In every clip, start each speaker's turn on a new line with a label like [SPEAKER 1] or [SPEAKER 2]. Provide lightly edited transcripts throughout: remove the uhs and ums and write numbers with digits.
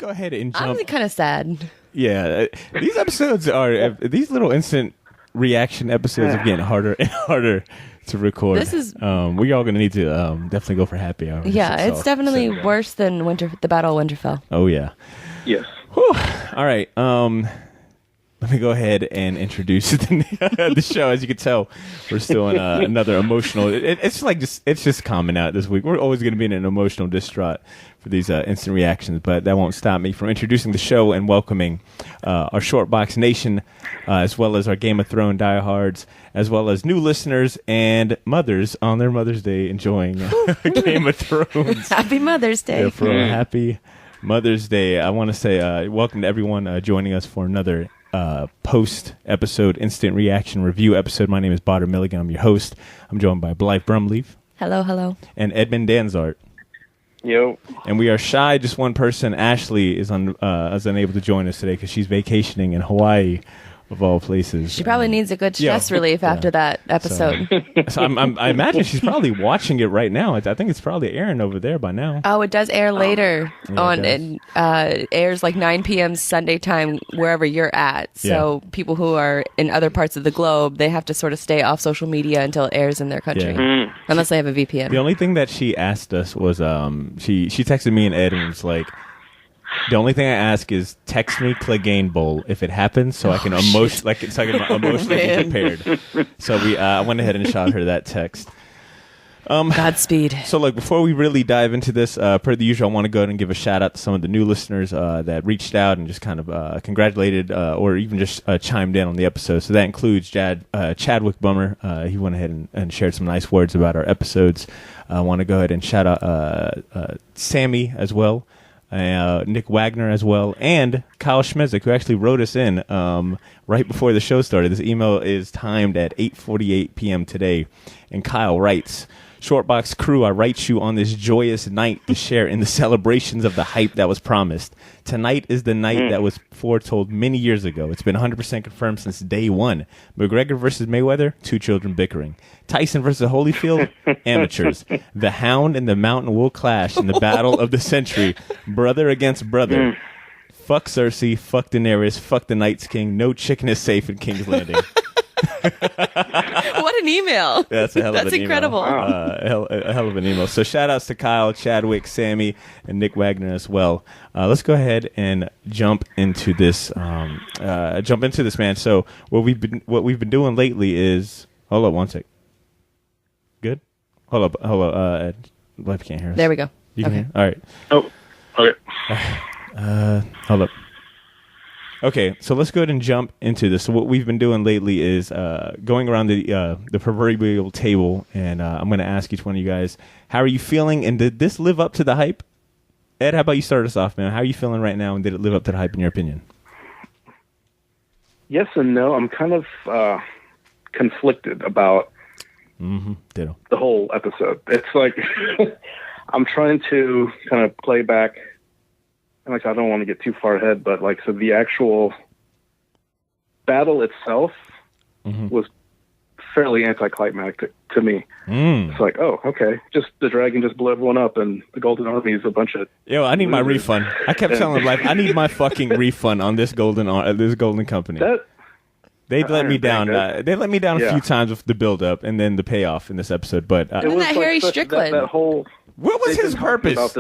[SPEAKER 1] go ahead and jump.
[SPEAKER 2] I'm kind of sad.
[SPEAKER 1] Yeah, these episodes are these little instant reaction episodes are getting harder and harder to record.
[SPEAKER 2] This is
[SPEAKER 1] we all gonna need to definitely go for happy hour.
[SPEAKER 2] Yeah, it's definitely worse than the Battle of Winterfell.
[SPEAKER 1] Oh yeah.
[SPEAKER 3] Yes.
[SPEAKER 1] Whew. All right. Let me go ahead and introduce the show. As you can tell, we're still in another emotional. It's just common out this week. We're always going to be in an emotional distraught for these instant reactions, but that won't stop me from introducing the show and welcoming our Shortbox Nation, as well as our Game of Thrones diehards, as well as new listeners and mothers on their Mother's Day enjoying Game of Thrones.
[SPEAKER 2] Happy Mother's Day.
[SPEAKER 1] Yeah, for a happy Mother's Day. I want to say welcome to everyone joining us for another post-episode instant reaction review episode. My name is Badr Milligan. I'm your host. I'm joined by Blythe Brumleaf.
[SPEAKER 2] Hello.
[SPEAKER 1] And Edmund Danzart.
[SPEAKER 3] Yo.
[SPEAKER 1] And we are shy. Just one person. Ashley is unable to join us today because she's vacationing in Hawaii, of all places.
[SPEAKER 2] She probably needs a good stress relief after that episode.
[SPEAKER 1] So I imagine she's probably watching it right now. I think it's probably airing over there by now.
[SPEAKER 2] Oh, it does air later it airs like 9 p.m. Sunday time wherever you're at. So people who are in other parts of the globe, they have to sort of stay off social media until it airs in their country.
[SPEAKER 1] Yeah.
[SPEAKER 2] Unless they have a VPN.
[SPEAKER 1] The only thing that she asked us was she texted me and Ed and was like, the only thing I ask is text me Clegane Bowl if it happens, so I can emotionally be prepared. So I went ahead and shot her that text.
[SPEAKER 2] Godspeed.
[SPEAKER 1] So, before we really dive into this, per the usual, I want to go ahead and give a shout out to some of the new listeners that reached out and just kind of congratulated or even just chimed in on the episode. So that includes Chadwick Bummer. He went ahead and shared some nice words about our episodes. I want to go ahead and shout out Sammy as well. Nick Wagner as well, and Kyle Schmezik, who actually wrote us in right before the show started. This email is timed at 8:48 p.m. today, and Kyle writes, Shortbox crew, I write you on this joyous night to share in the celebrations of the hype that was promised. Tonight is the night that was foretold many years ago. It's been 100% confirmed since day one. McGregor versus Mayweather, 2 children bickering. Tyson versus Holyfield, amateurs. The Hound and the Mountain will clash in the battle of the century, brother against brother. Fuck Cersei, fuck Daenerys, fuck the Night's King. No chicken is safe in King's Landing.
[SPEAKER 2] What an email.
[SPEAKER 1] That's a hell of an
[SPEAKER 2] incredible.
[SPEAKER 1] Email. A hell of an email. So shout outs to Kyle, Chadwick, Sammy, and Nick Wagner as well. Let's go ahead and jump into this. Man. So what we've been doing lately is hold up one sec. Good. Hold up. Life can't hear us.
[SPEAKER 2] There we go.
[SPEAKER 1] You can hear? All right.
[SPEAKER 3] Oh. Okay.
[SPEAKER 1] Hold up. Okay, so let's go ahead and jump into this. So what we've been doing lately is going around the proverbial table, and I'm going to ask each one of you guys, how are you feeling, and did this live up to the hype? Ed, how about you start us off, man? How are you feeling right now, and did it live up to the hype in your opinion?
[SPEAKER 3] Yes and no. I'm kind of conflicted about
[SPEAKER 1] Ditto.
[SPEAKER 3] the whole episode. It's like I'm trying to kind of play back. And I don't want to get too far ahead, but so the actual battle itself was fairly anticlimactic to me. It's like, oh, okay, just the dragon just blew everyone up, and the Golden Army is a bunch of.
[SPEAKER 1] Yo, I need my refund. I kept telling Life, I need my fucking refund on this golden company. They let me down. They let me down a few times with the build up and then the payoff in this episode. But
[SPEAKER 3] it was
[SPEAKER 2] that Harry Strickland.
[SPEAKER 3] That whole.
[SPEAKER 1] What was his purpose?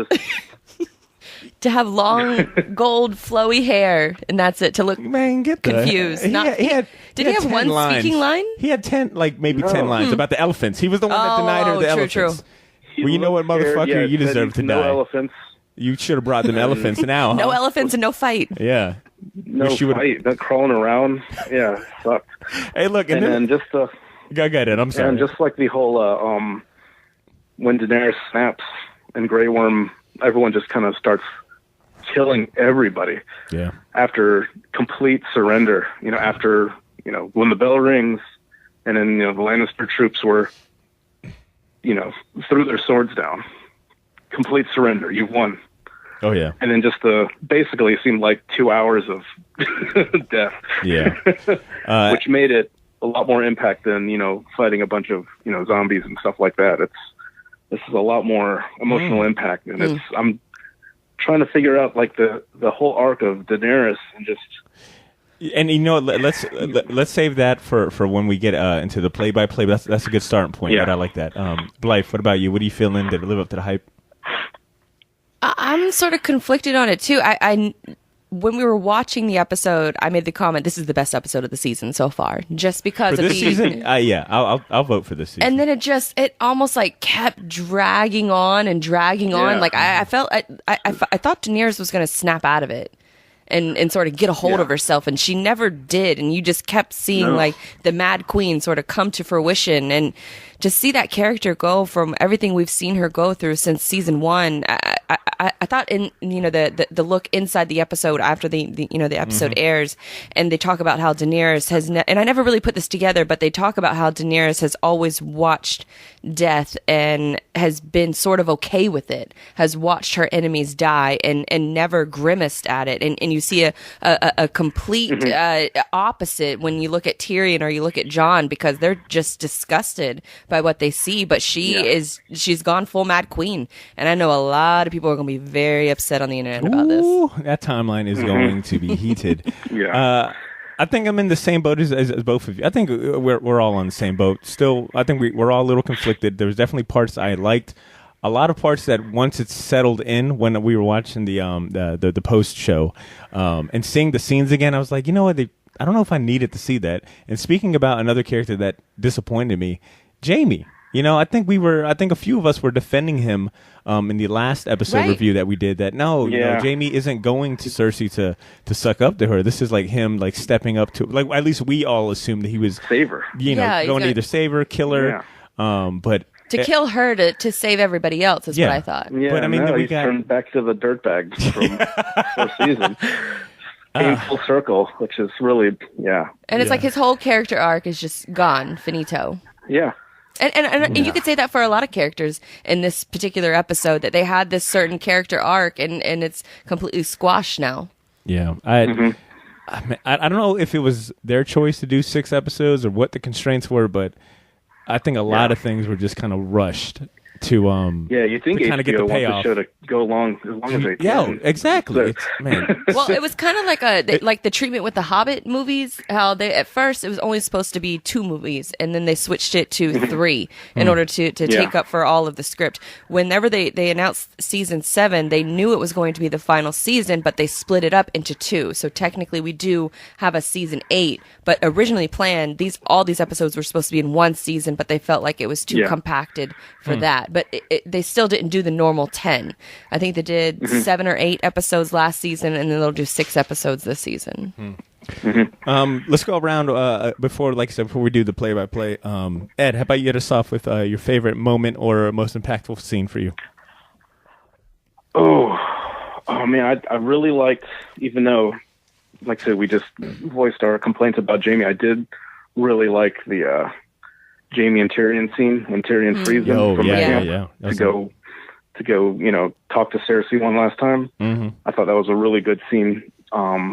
[SPEAKER 2] To have long, gold, flowy hair, and that's it, to look confused.
[SPEAKER 1] Did he have
[SPEAKER 2] one speaking line?
[SPEAKER 1] He had 10 lines about the elephants. He was the one that denied her the elephants.
[SPEAKER 2] True.
[SPEAKER 1] Well, you know what, motherfucker? You deserve to die.
[SPEAKER 3] No elephants.
[SPEAKER 1] You should have brought them elephants now.
[SPEAKER 2] No elephants and no fight.
[SPEAKER 1] Yeah.
[SPEAKER 3] No fight. Not crawling around. Yeah, sucked.
[SPEAKER 1] Hey, look. And
[SPEAKER 3] then just
[SPEAKER 1] Go ahead, I'm sorry.
[SPEAKER 3] And just like the whole, when Daenerys snaps and Grey Worm, everyone just kind of starts killing everybody.
[SPEAKER 1] Yeah.
[SPEAKER 3] After complete surrender, after, when the bell rings and then, the Lannister troops were, threw their swords down. Complete surrender. You've won.
[SPEAKER 1] Oh, yeah.
[SPEAKER 3] And then just basically it seemed like 2 hours of death.
[SPEAKER 1] Yeah.
[SPEAKER 3] Which made it a lot more impact than, fighting a bunch of, zombies and stuff like that. This is a lot more emotional impact. And I'm trying to figure out like the whole arc of Daenerys and just.
[SPEAKER 1] And let's save that for when we get into the play-by-play. That's a good starting point.
[SPEAKER 3] Yeah.
[SPEAKER 1] I like that. Blythe, what about you? What are you feeling? Did it live up to the hype?
[SPEAKER 2] I'm sort of conflicted on it too. I when we were watching the episode, I made the comment, "This is the best episode of the season so far," just because
[SPEAKER 1] for
[SPEAKER 2] of
[SPEAKER 1] this season. Yeah, I'll vote for this season.
[SPEAKER 2] And then it almost like kept dragging on and dragging on. Like I felt I thought Daenerys was going to snap out of it. And sort of get a hold of herself, and she never did. And you just kept seeing like the Mad Queen sort of come to fruition, and to see that character go from everything we've seen her go through since season 1. I thought in the look inside the episode after the episode airs, and they talk about how Daenerys has and I never really put this together, but they talk about how Daenerys has always watched death and has been sort of okay with it, has watched her enemies die and never grimaced at it, and you see a complete opposite when you look at Tyrion or you look at Jon, because they're just disgusted by what they see, but she's gone full Mad Queen, and I know a lot of people are going to be very upset on the internet about this.
[SPEAKER 1] That timeline is going to be heated.
[SPEAKER 3] Yeah.
[SPEAKER 1] I think I'm in the same boat as both of you. I think we're all on the same boat. Still, I think we're all a little conflicted. There was definitely parts I liked. A lot of parts that once it's settled in, when we were watching the post show, and seeing the scenes again, I was like, you know what? I don't know if I needed to see that. And speaking about another character that disappointed me, Jaime. I think a few of us were defending him in the last episode review that we did. That Jaime isn't going to Cersei to suck up to her. This is like him like stepping up to, like, at least we all assumed that he was
[SPEAKER 3] save her.
[SPEAKER 1] Going to either save her, kill her, but
[SPEAKER 2] to kill her to save everybody else is what I thought.
[SPEAKER 3] Yeah,
[SPEAKER 1] but I mean,
[SPEAKER 3] he's turned back to the dirtbag from first season. Came full circle, which is really
[SPEAKER 2] And it's like his whole character arc is just gone, finito.
[SPEAKER 3] Yeah.
[SPEAKER 2] And you could say that for a lot of characters in this particular episode, that they had this certain character arc and it's completely squashed now.
[SPEAKER 1] Yeah. I don't know if it was their choice to do 6 episodes or what the constraints were, but I think a lot of things were just kind of rushed to
[SPEAKER 3] you think
[SPEAKER 1] to kind of get the payoff.
[SPEAKER 3] The show to go along as long as they can.
[SPEAKER 1] Yeah, exactly.
[SPEAKER 2] Well, it was kind of like the treatment with the Hobbit movies. How they at first it was only supposed to be 2 movies, and then they switched it to 3 in order to take up for all of the script. Whenever they announced season 7, they knew it was going to be the final season, but they split it up into 2. So technically, we do have a season 8, but originally planned all these episodes were supposed to be in 1 season, but they felt like it was too compacted for that. But they still didn't do the normal 10. I think they did 7 or 8 episodes last season, and then they'll do 6 episodes this season.
[SPEAKER 1] Let's go around before we do the play-by-play. Ed, how about you get us off with your favorite moment or most impactful scene for you?
[SPEAKER 3] Oh man, I really liked, even though, like I said, we just voiced our complaints about Jaime, I did really like the Jaime and Tyrion scene when Tyrion frees them from the camp to go, talk to Cersei one last time. I thought that was a really good scene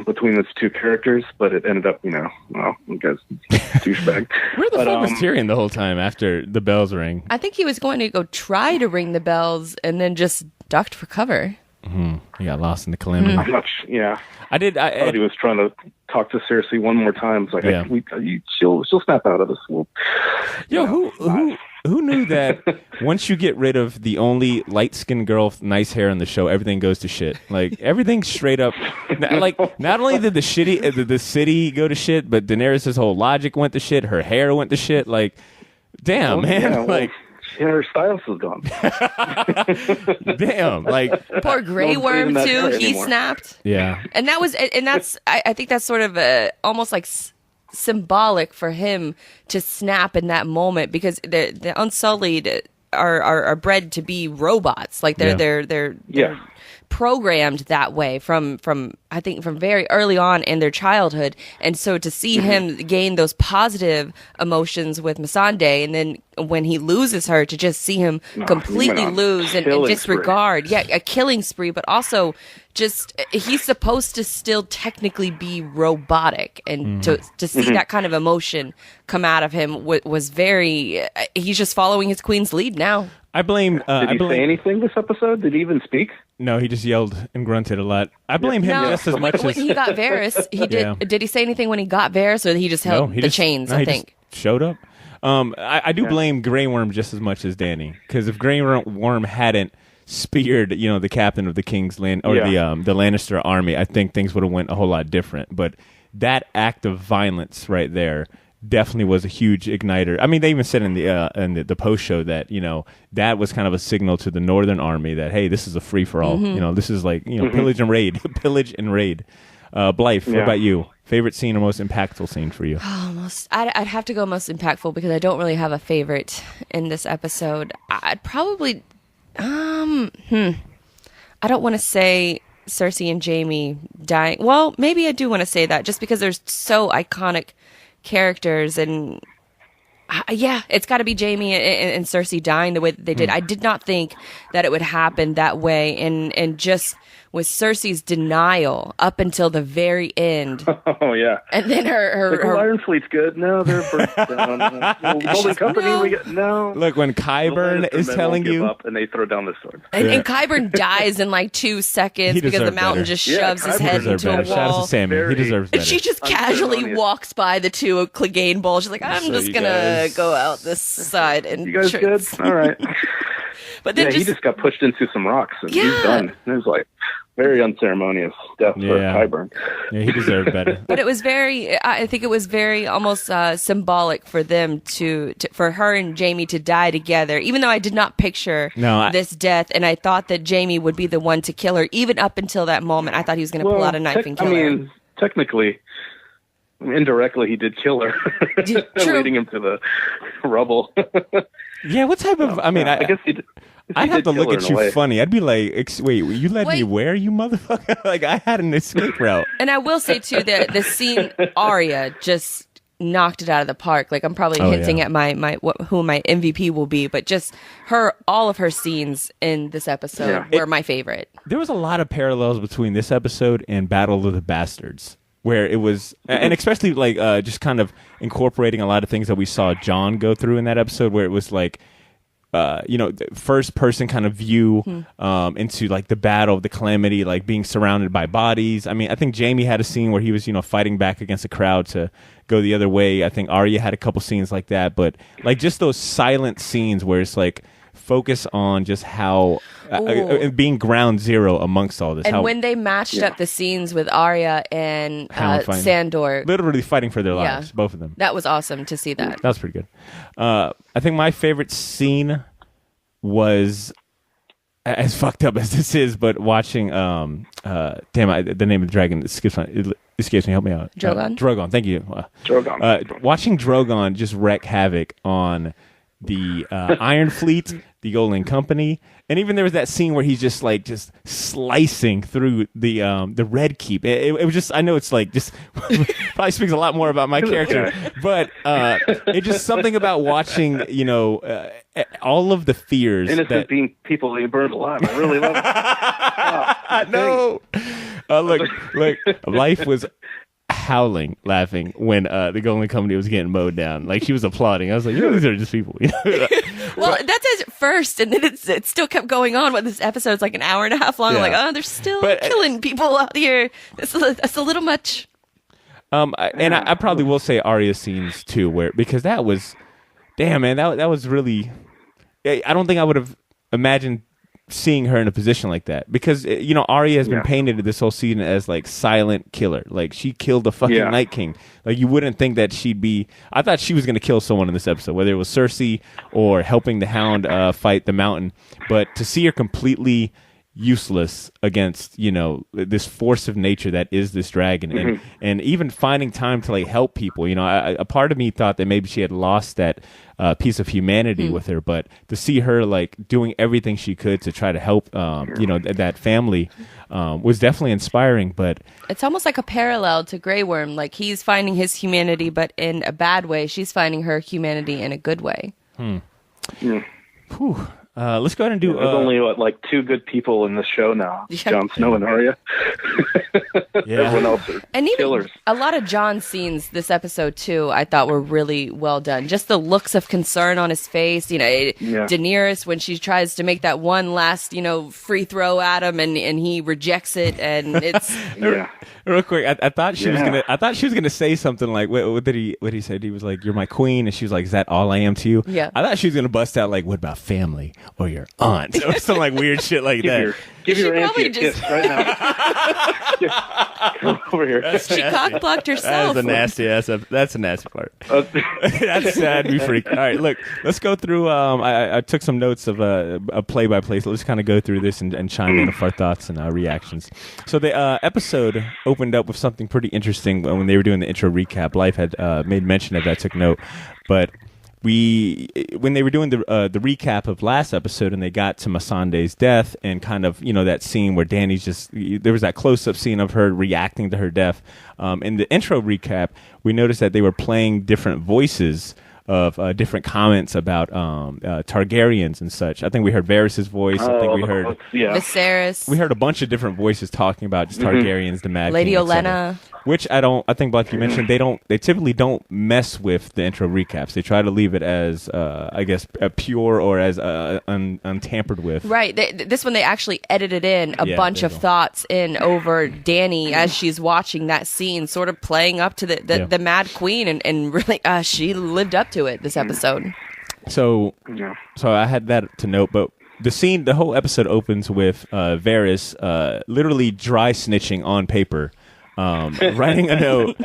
[SPEAKER 3] between those 2 characters, but it ended up, you guys douchebag.
[SPEAKER 1] Where the fuck was Tyrion the whole time after the bells rang?
[SPEAKER 2] I think he was going to go try to ring the bells and then just ducked for cover.
[SPEAKER 1] He got lost in the calamity.
[SPEAKER 3] I thought he was trying to talk to Cersei one more time. It's like, she'll snap out of this.
[SPEAKER 1] Who knew that once you get rid of the only light-skinned girl with nice hair on the show, everything goes to shit? Like, everything straight up. Like, not only did the city go to shit, but Daenerys' whole logic went to shit. Her hair went to shit. Like, damn, man.
[SPEAKER 3] Her stylist was gone.
[SPEAKER 1] Damn, like
[SPEAKER 2] poor Grey Worm too. He snapped.
[SPEAKER 1] Yeah,
[SPEAKER 2] and that's. I think that's sort of almost like symbolic for him to snap in that moment, because the Unsullied are bred to be robots. Like they're programmed that way from I think from very early on in their childhood. And so to see him gain those positive emotions with Missandei, and then when he loses her, to just see him completely lose and disregard. Yeah, a killing spree, but also just he's supposed to still technically be robotic. And to see that kind of emotion come out of him was very, he's just following his queen's lead now.
[SPEAKER 1] I blame.
[SPEAKER 3] Did he say anything this episode? Did he even speak?
[SPEAKER 1] No, he just yelled and grunted a lot. I blame him just as much
[SPEAKER 2] when
[SPEAKER 1] as
[SPEAKER 2] he got Varys. He did. Yeah. Did he say anything when he got Varys, or he just held the chains? I think
[SPEAKER 1] just showed up. I do blame Grey Worm just as much as Danny, because if Grey Worm hadn't speared, the captain of the King's Land or the Lannister army, I think things would have went a whole lot different. But that act of violence right there definitely was a huge igniter. I mean, they even said in the post show that that was kind of a signal to the Northern Army that, hey, this is a free for all. This is like pillage and raid, pillage and raid. Blythe, what about you? Favorite scene or most impactful scene for you?
[SPEAKER 2] I'd have to go most impactful, because I don't really have a favorite in this episode. I'd probably I don't want to say Cersei and Jaime dying. Well, maybe I do want to say that, just because they're so iconic characters, and it's got to be Jaime and Cersei dying the way that they did. I did not think that it would happen that way, and just with Cersei's denial up until the very end.
[SPEAKER 3] Oh yeah,
[SPEAKER 2] and then her
[SPEAKER 3] Iron Fleet's good. No, they're burnt down. Golden Company. No.
[SPEAKER 1] Look, when Qyburn is telling you,
[SPEAKER 3] up and they throw down the sword,
[SPEAKER 2] and Qyburn dies in like 2 seconds because the mountain just shoves his head into a wall.
[SPEAKER 1] Shout out to Sammy. He deserves better.
[SPEAKER 2] And she just casually walks by the 2 Clegane balls. She's like, I'm just gonna go out this side and
[SPEAKER 3] you guys good? All right.
[SPEAKER 2] But then
[SPEAKER 3] he just got pushed into some rocks and he's done. And it was like very unceremonious death for Qyburn.
[SPEAKER 1] Yeah, he deserved better.
[SPEAKER 2] But it was I think it was very almost symbolic for them for her and Jaime to die together, even though I did not picture this death, and I thought that Jaime would be the one to kill her. Even up until that moment, I thought he was going to pull out a knife and kill her. I mean,
[SPEAKER 3] technically, indirectly, he did kill her, leading him to the rubble.
[SPEAKER 1] Yeah, what type of? I mean, I guess I'd have to look at you funny. I'd be like, wait, you led me where, you motherfucker? Like, I had an escape route.
[SPEAKER 2] And I will say, too, that the scene, Arya just knocked it out of the park. Like, I'm probably hinting at who my MVP will be, but just all of her scenes in this episode were my favorite.
[SPEAKER 1] There was a lot of parallels between this episode and Battle of the Bastards, where it was, and especially like just kind of incorporating a lot of things that we saw Jon go through in that episode, where it was like, first person kind of view into like the battle, the calamity, like being surrounded by bodies. I mean, I think Jaime had a scene where he was, fighting back against a crowd to go the other way. I think Arya had a couple scenes like that, but like just those silent scenes where it's like, focus on just how being ground zero amongst all this.
[SPEAKER 2] And when they matched up the scenes with Arya and Sandor,
[SPEAKER 1] literally fighting for their lives, both of them.
[SPEAKER 2] That was awesome to see that.
[SPEAKER 1] That was pretty good. I think my favorite scene was, as fucked up as this is, but watching the name of the dragon escapes me. Help me out.
[SPEAKER 2] Drogon.
[SPEAKER 1] Thank you.
[SPEAKER 3] Drogon.
[SPEAKER 1] Watching Drogon just wreak havoc on the Iron Fleet, the Golden Company, and even there was that scene where he's just slicing through the Red Keep. It was just, I know it's like just probably speaks a lot more about my character, but it's just something about watching, all of the fears.
[SPEAKER 3] Innocent being people being burned alive. I really love it.
[SPEAKER 1] No. Look, life was howling, laughing when the Golden Company was getting mowed down. Like, she was applauding. I was like, these are just people.
[SPEAKER 2] Well, that's at first, and then it still kept going on. But this episode's like an hour and a half long. I'm like, they're still killing people out here. That's a little much.
[SPEAKER 1] I probably will say Arya scenes too, because that was, damn man, that was really. I don't think I would have imagined seeing her in a position like that, because Arya has been painted this whole season as like silent killer. Like, she killed the fucking Night King. Like, you wouldn't think that she'd be. I thought she was going to kill someone in this episode, whether it was Cersei or helping the Hound fight the Mountain. But to see her completely, useless against, you know, this force of nature that is this dragon, and even finding time to like help people. You know, a part of me thought that maybe she had lost that piece of humanity with her, but to see her like doing everything she could to try to help, you know, that family was definitely inspiring. But
[SPEAKER 2] it's almost like a parallel to Grey Worm. Like he's finding his humanity, but in a bad way. She's finding her humanity in a good way.
[SPEAKER 1] Whew. Let's go ahead and do.
[SPEAKER 3] There's only like two good people in this show now: Jon Snow and Arya. Everyone else are killers.
[SPEAKER 2] A lot of Jon's scenes this episode too, I thought were really well done. Just the looks of concern on his face. You know, Daenerys when she tries to make that one last, you know, free throw at him, and he rejects it, and it's
[SPEAKER 1] Real quick, I thought she was gonna. I thought she was gonna say something like, "What did he? What he said? He was like, you're my queen," and she was like, "Is that all I am to you?"
[SPEAKER 2] Yeah.
[SPEAKER 1] I thought she was gonna bust out like, "What about family or your aunt?" Or some like weird shit like that.
[SPEAKER 3] Give your auntie a kiss right now. Come over here.
[SPEAKER 2] She cock blocked herself.
[SPEAKER 1] That's a nasty ass. That's a nasty part. That's sad. Be freak. All right, look, let's go through. I took some notes of a play by play. So let's kind of go through this and chime in with our thoughts and reactions. So the episode opened up with something pretty interesting when they were doing the intro recap. Life had made mention of that. Took note, but when they were doing the recap of last episode and they got to Missandei's death and kind of, you know, that scene where Dany's just, there was that close-up scene of her reacting to her death. In the intro recap, we noticed that they were playing different voices of different comments about Targaryens and such. I think we heard Varys' voice. I think we heard
[SPEAKER 2] Viserys.
[SPEAKER 1] We heard a bunch of different voices talking about just Targaryens, the Mad
[SPEAKER 2] Lady
[SPEAKER 1] King,
[SPEAKER 2] Olenna.
[SPEAKER 1] Which I think, like you mentioned, they typically don't mess with the intro recaps. They try to leave it as, I guess, pure or as untampered with.
[SPEAKER 2] Right. This one, they actually edited in a bunch of thoughts in over Dany as she's watching that scene, sort of playing up to the Mad Queen, and really, she lived up to it this episode.
[SPEAKER 1] So I had that to note, but the whole episode opens with Varys literally dry snitching on paper. Writing a note,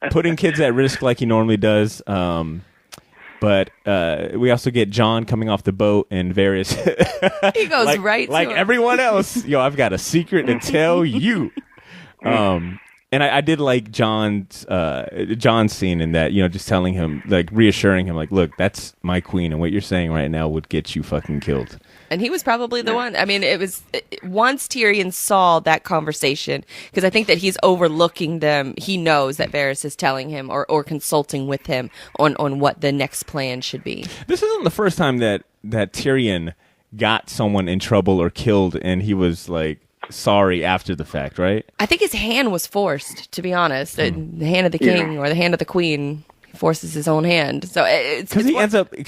[SPEAKER 1] putting kids at risk like he normally does. But we also get Jon coming off the boat and Varys.
[SPEAKER 2] He goes
[SPEAKER 1] like everyone else. Yo, I've got a secret to tell you. And I did like John's scene in that, you know, just telling him, like, reassuring him, like, look, that's my queen, and what you're saying right now would get you fucking killed. And
[SPEAKER 2] he was probably the one. I mean, once Tyrion saw that conversation, because I think that he's overlooking them. He knows that Varys is telling him or consulting with him on what the next plan should be.
[SPEAKER 1] This isn't the first time that Tyrion got someone in trouble or killed, and he was like sorry after the fact, right?
[SPEAKER 2] I think his hand was forced, to be honest. The hand of the king or the hand of the queen. Forces his own hand, so because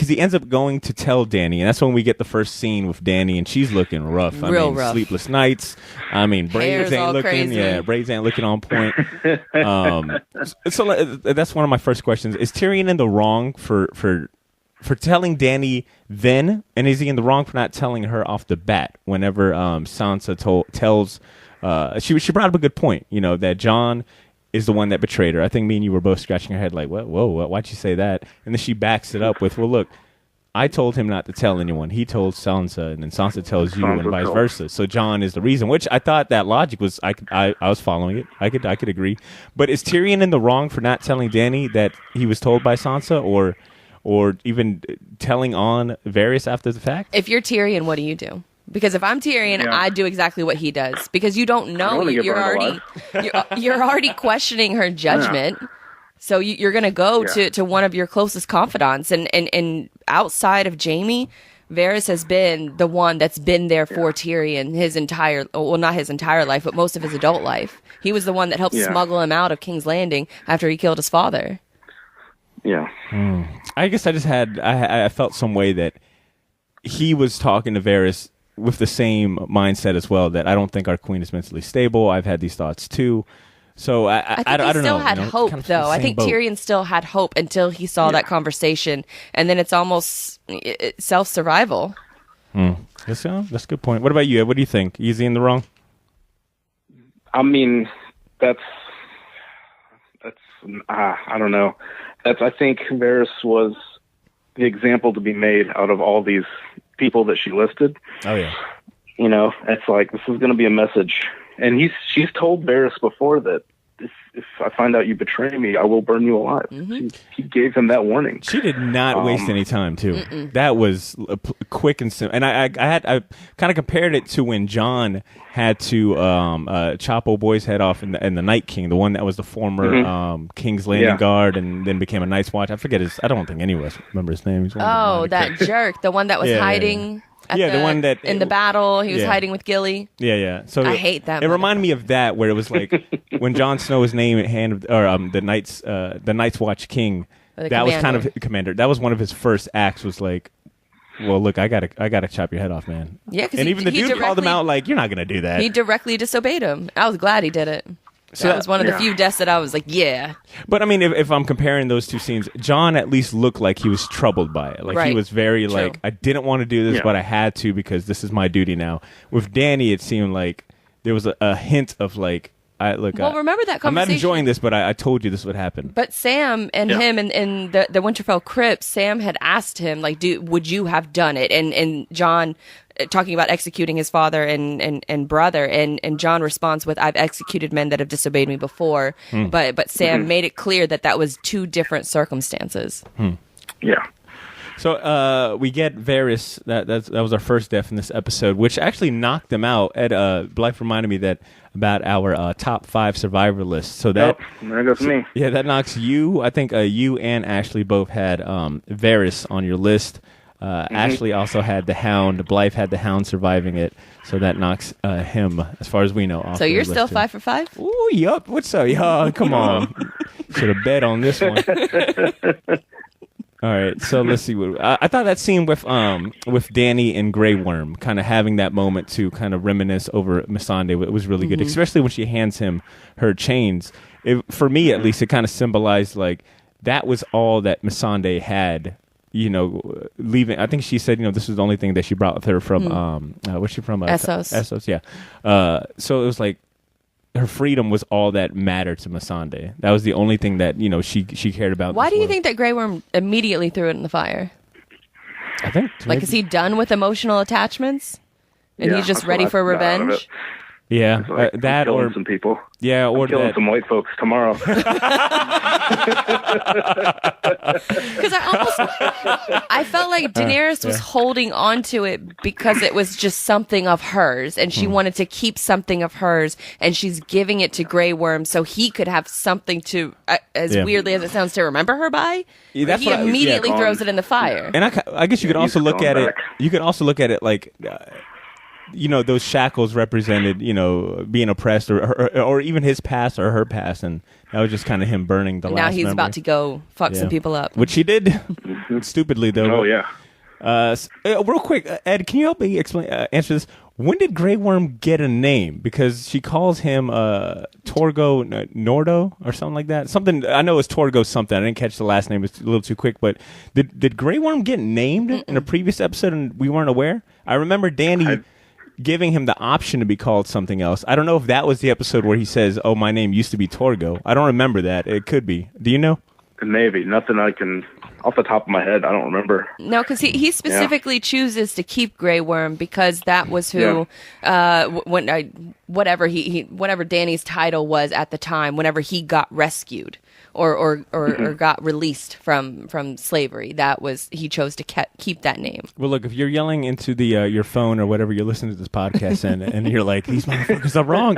[SPEAKER 2] he ends
[SPEAKER 1] up going to tell Dany, and that's when we get the first scene with Dany, and she's looking rough.
[SPEAKER 2] Rough.
[SPEAKER 1] Sleepless nights. I mean, braids ain't looking.
[SPEAKER 2] Crazy.
[SPEAKER 1] Yeah, braids ain't looking on point. So that's one of my first questions: is Tyrion in the wrong for telling Dany then, and is he in the wrong for not telling her off the bat? Whenever Sansa tells, she brought up a good point. You know that Jon is the one that betrayed her. I think me and you were both scratching our head like, what? Whoa, why'd you say that? And then she backs it up with, well, look, I told him not to tell anyone. He told Sansa, and then Sansa tells you, and vice versa. So Jon is the reason, which I thought that logic was, I was following it. I could agree. But is Tyrion in the wrong for not telling Dany that he was told by Sansa, or even telling on Varys after the fact?
[SPEAKER 2] If you're Tyrion, what do you do? Because if I'm Tyrion, I do exactly what he does. Because you don't know, you're already questioning her judgment. Yeah. So you're going to go to one of your closest confidants, and outside of Jaime, Varys has been the one that's been there for Tyrion not his entire life, but most of his adult life. He was the one that helped smuggle him out of King's Landing after he killed his father.
[SPEAKER 3] Yeah.
[SPEAKER 1] I guess I felt some way that he was talking to Varys with the same mindset as well, that I don't think our queen is mentally stable. I've had these thoughts too. So I don't know. He still
[SPEAKER 2] had hope, kind of though. I think Tyrion still had hope until he saw that conversation, and then it's almost self-survival.
[SPEAKER 1] That's a good point. What about you, Ed? What do you think? Is he in the wrong?
[SPEAKER 3] I mean, that's I don't know. I think Varys was the example to be made out of all these people that she listed.
[SPEAKER 1] Oh yeah.
[SPEAKER 3] it's like, this is going to be a message. And she's told Varys before that if I find out you betray me, I will burn you alive.
[SPEAKER 2] Mm-hmm.
[SPEAKER 3] He gave him that warning.
[SPEAKER 1] She did not waste any time, too. That was quick and simple. And I kind of compared it to when Jon had to chop old boy's head off in the Night King, the one that was the former King's Landing Guard and then became a Night's Watch. I forget I don't think any of us remember his name.
[SPEAKER 2] That jerk, the one that was hiding.
[SPEAKER 1] The one that
[SPEAKER 2] in the battle he was hiding with Gilly.
[SPEAKER 1] Yeah. So
[SPEAKER 2] I hate that.
[SPEAKER 1] It reminded me of that, where it was like when Jon Snow was named the Night's Watch King. That was kind of commander. That was one of his first acts. Was like, well, look, I gotta chop your head off, man.
[SPEAKER 2] Yeah,
[SPEAKER 1] and even the dude called him out like, you're not gonna do that.
[SPEAKER 2] He directly disobeyed him. I was glad he did it. So that was one of the few deaths that I was like, yeah.
[SPEAKER 1] But I mean, if I'm comparing those two scenes, Jon at least looked like he was troubled by it. Like he was very like, I didn't want to do this, but I had to because this is my duty now. With Dany, it seemed like there was a hint of like, remember that conversation? I'm not enjoying this, but I told you this would happen.
[SPEAKER 2] But Sam and him in the Winterfell crypt, Sam had asked him like, would you have done it? And Jon, talking about executing his father and brother, and Jon responds with, I've executed men that have disobeyed me before, but Sam made it clear that was two different circumstances.
[SPEAKER 3] Yeah.
[SPEAKER 1] So we get Varys. That was our first death in this episode, which actually knocked them out. Ed, Blythe reminded me about our top 5 survivor list. So that
[SPEAKER 3] there goes me.
[SPEAKER 1] Yeah, that knocks you. I think you and Ashley both had Varys on your list. Ashley also had the Hound. Blythe had the Hound surviving it, so that knocks him, as far as we know, off.
[SPEAKER 2] So you're still 5 for 5?
[SPEAKER 1] Ooh, yup. What's up, y'all? Come on. Should have bet on this one. All right, so let's see. I thought that scene with Dany and Grey Worm, kind of having that moment to kind of reminisce over Missandei, was really good, especially when she hands him her chains. For me, at least, it kind of symbolized like that was all that Missandei had. Leaving. I think she said, this was the only thing that she brought with her from. Where's she from?
[SPEAKER 2] Essos.
[SPEAKER 1] Essos, yeah. So it was like her freedom was all that mattered to Missandei. That was the only thing that she cared about.
[SPEAKER 2] Why do you think that Grey Worm immediately threw it in the fire?
[SPEAKER 1] I think
[SPEAKER 2] is he done with emotional attachments, and he's just ready for revenge?
[SPEAKER 1] Yeah,
[SPEAKER 3] like,
[SPEAKER 1] that or
[SPEAKER 3] some people.
[SPEAKER 1] Yeah, or
[SPEAKER 3] I'm killing some white folks tomorrow.
[SPEAKER 2] Because I felt like Daenerys was holding on to it because it was just something of hers, and she wanted to keep something of hers, and she's giving it to Grey Worm so he could have something to, as weirdly as it sounds, to remember her by.
[SPEAKER 1] Yeah,
[SPEAKER 2] he immediately throws it in the fire.
[SPEAKER 1] And I guess you could also look at it. You could also look at it like. Those shackles represented, being oppressed or even his past or her past. And that was just kind of him burning the last
[SPEAKER 2] Now he's
[SPEAKER 1] memory.
[SPEAKER 2] about to go fuck some people up.
[SPEAKER 1] Which he did. Stupidly, though.
[SPEAKER 3] Oh, yeah.
[SPEAKER 1] Real quick, Ed, can you help me answer this? When did Grey Worm get a name? Because she calls him Torgo Nordo or something like that. Something I know it's Torgo something. I didn't catch the last name. It's a little too quick. But did Grey Worm get named in a previous episode and we weren't aware? I remember Dany giving him the option to be called something else. I don't know if that was the episode where he says, "Oh, my name used to be Torgo." I don't remember that. It could be. Do you know?
[SPEAKER 3] Maybe. Nothing I can, off the top of my head, I don't remember.
[SPEAKER 2] No, because he specifically chooses to keep Grey Worm because that was who, whatever Dany's title was at the time, whenever he got rescued or got released from slavery, that was, he chose to keep that name.
[SPEAKER 1] Well, look, if you're yelling into the your phone or whatever you're listening to this podcast and you're like, these motherfuckers are wrong,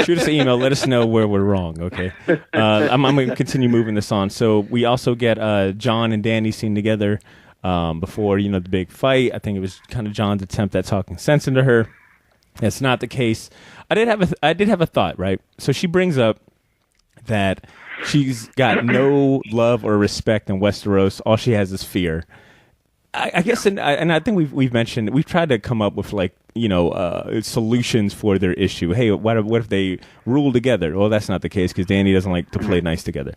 [SPEAKER 1] shoot us an email. Let us know where we're wrong, okay? I'm going to continue moving this on. So we also get Jon and Dany seen together before, the big fight. I think it was kind of Jon's attempt at talking sense into her. That's not the case. I did have a thought, right? So she brings up that she's got no love or respect in Westeros. All she has is fear. I guess, and I think we've mentioned, we've tried to come up with solutions for their issue. Hey, what if they rule together? Well, that's not the case because Dany doesn't like to play nice together.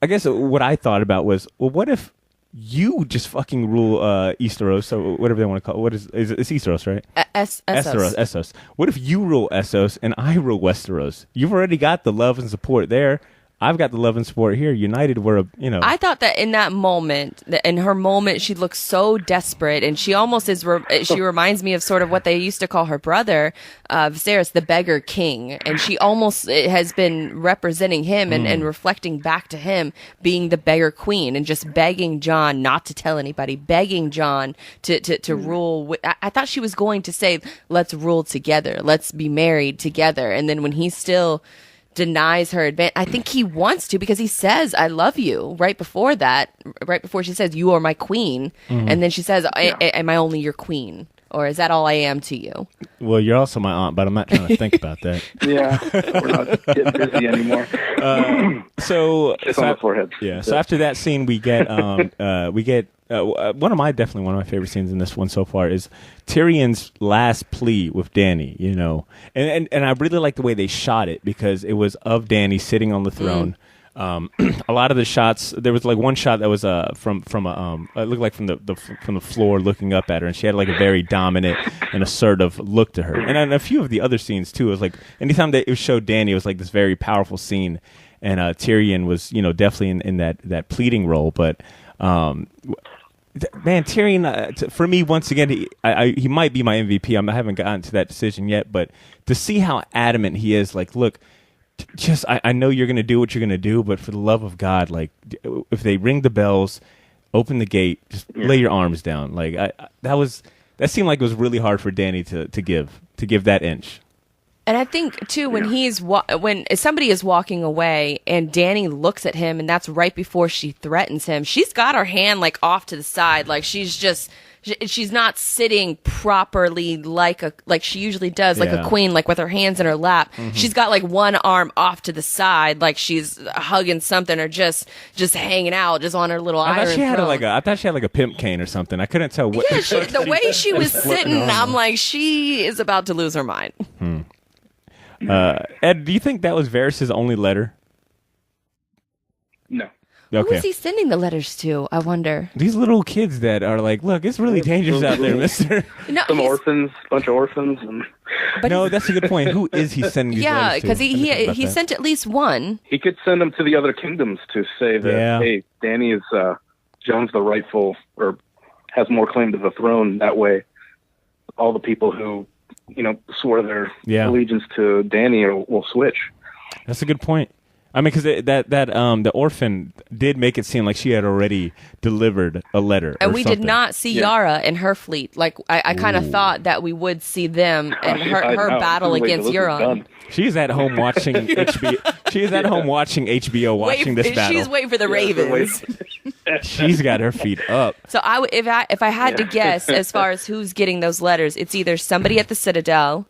[SPEAKER 1] I guess what I thought about was, well, what if you just fucking rule Easteros, or whatever they want to call it. What is it's Easteros, right? Essos. What if you rule Essos and I rule Westeros? You've already got the love and support there. I've got the love and support here. United, we're
[SPEAKER 2] I thought that in that moment, in her moment, she looks so desperate, and she almost is. She reminds me of sort of what they used to call her brother, Viserys, the beggar king, and she almost has been representing him and reflecting back to him being the beggar queen, and just begging Jon not to tell anybody, begging Jon to rule. I thought she was going to say, "Let's rule together, let's be married together," and then when he still denies her advance. I think he wants to, because he says, "I love you," right before that, right before she says, "You are my queen." And then she says, am I only your queen? Or is that all I am to you?
[SPEAKER 1] Well, you're also my aunt, but I'm not trying to think about that.
[SPEAKER 3] Yeah, we're not getting busy anymore.
[SPEAKER 1] So
[SPEAKER 3] it's on the forehead.
[SPEAKER 1] Yeah. So after that scene, we get one of my favorite scenes in this one so far is Tyrion's last plea with Dany. And I really like the way they shot it, because it was of Dany sitting on the throne. A lot of the shots, there was like one shot that was from it looked like from the floor looking up at her, and she had like a very dominant and assertive look to her. And in a few of the other scenes too, it was like anytime that it showed Dany, it was like this very powerful scene, and Tyrion was definitely in that pleading role. But man, Tyrion, for me, once again, he might be my MVP. I haven't gotten to that decision yet, but to see how adamant he is, like, look. Just, I know you're going to do what you're going to do, but for the love of God, like, if they ring the bells, open the gate, just lay your arms down. Like, that seemed like it was really hard for Dany to give that inch.
[SPEAKER 2] And I think too, when when somebody is walking away and Dany looks at him, and that's right before she threatens him, she's got her hand like off to the side, like she's not sitting properly like she usually does, like a queen, like with her hands in her lap. She's got like one arm off to the side, like she's hugging something, or just hanging out, just on her little iron throne.
[SPEAKER 1] I thought she had like a pimp cane or something. I couldn't tell what.
[SPEAKER 2] Yeah, the way she was sitting, I'm like, she is about to lose her mind.
[SPEAKER 1] Ed, do you think that was Varys' only letter?
[SPEAKER 3] No.
[SPEAKER 1] Okay.
[SPEAKER 2] Who is he sending the letters to, I wonder?
[SPEAKER 1] These little kids that are like, look, it's really dangerous out there, mister.
[SPEAKER 3] No, some orphans, bunch of orphans.
[SPEAKER 1] No, that's a good point. Who is he sending these letters to?
[SPEAKER 2] Yeah, because he sent at least one.
[SPEAKER 3] He could send them to the other kingdoms to say that, hey, Dany is, Jon's the rightful, or has more claim to the throne. That way, all the people who, swore their allegiance to Dany will switch.
[SPEAKER 1] That's a good point. I mean, because the orphan did make it seem like she had already delivered a letter,
[SPEAKER 2] and we did not see Yara and her fleet. Like I kind of thought that we would see them and her battle against Euron.
[SPEAKER 1] She's at home watching HBO. She's at home watching HBO, watching this battle.
[SPEAKER 2] She's waiting for the Ravens.
[SPEAKER 1] She's got her feet up.
[SPEAKER 2] So if I had to guess, as far as who's getting those letters, it's either somebody at the Citadel,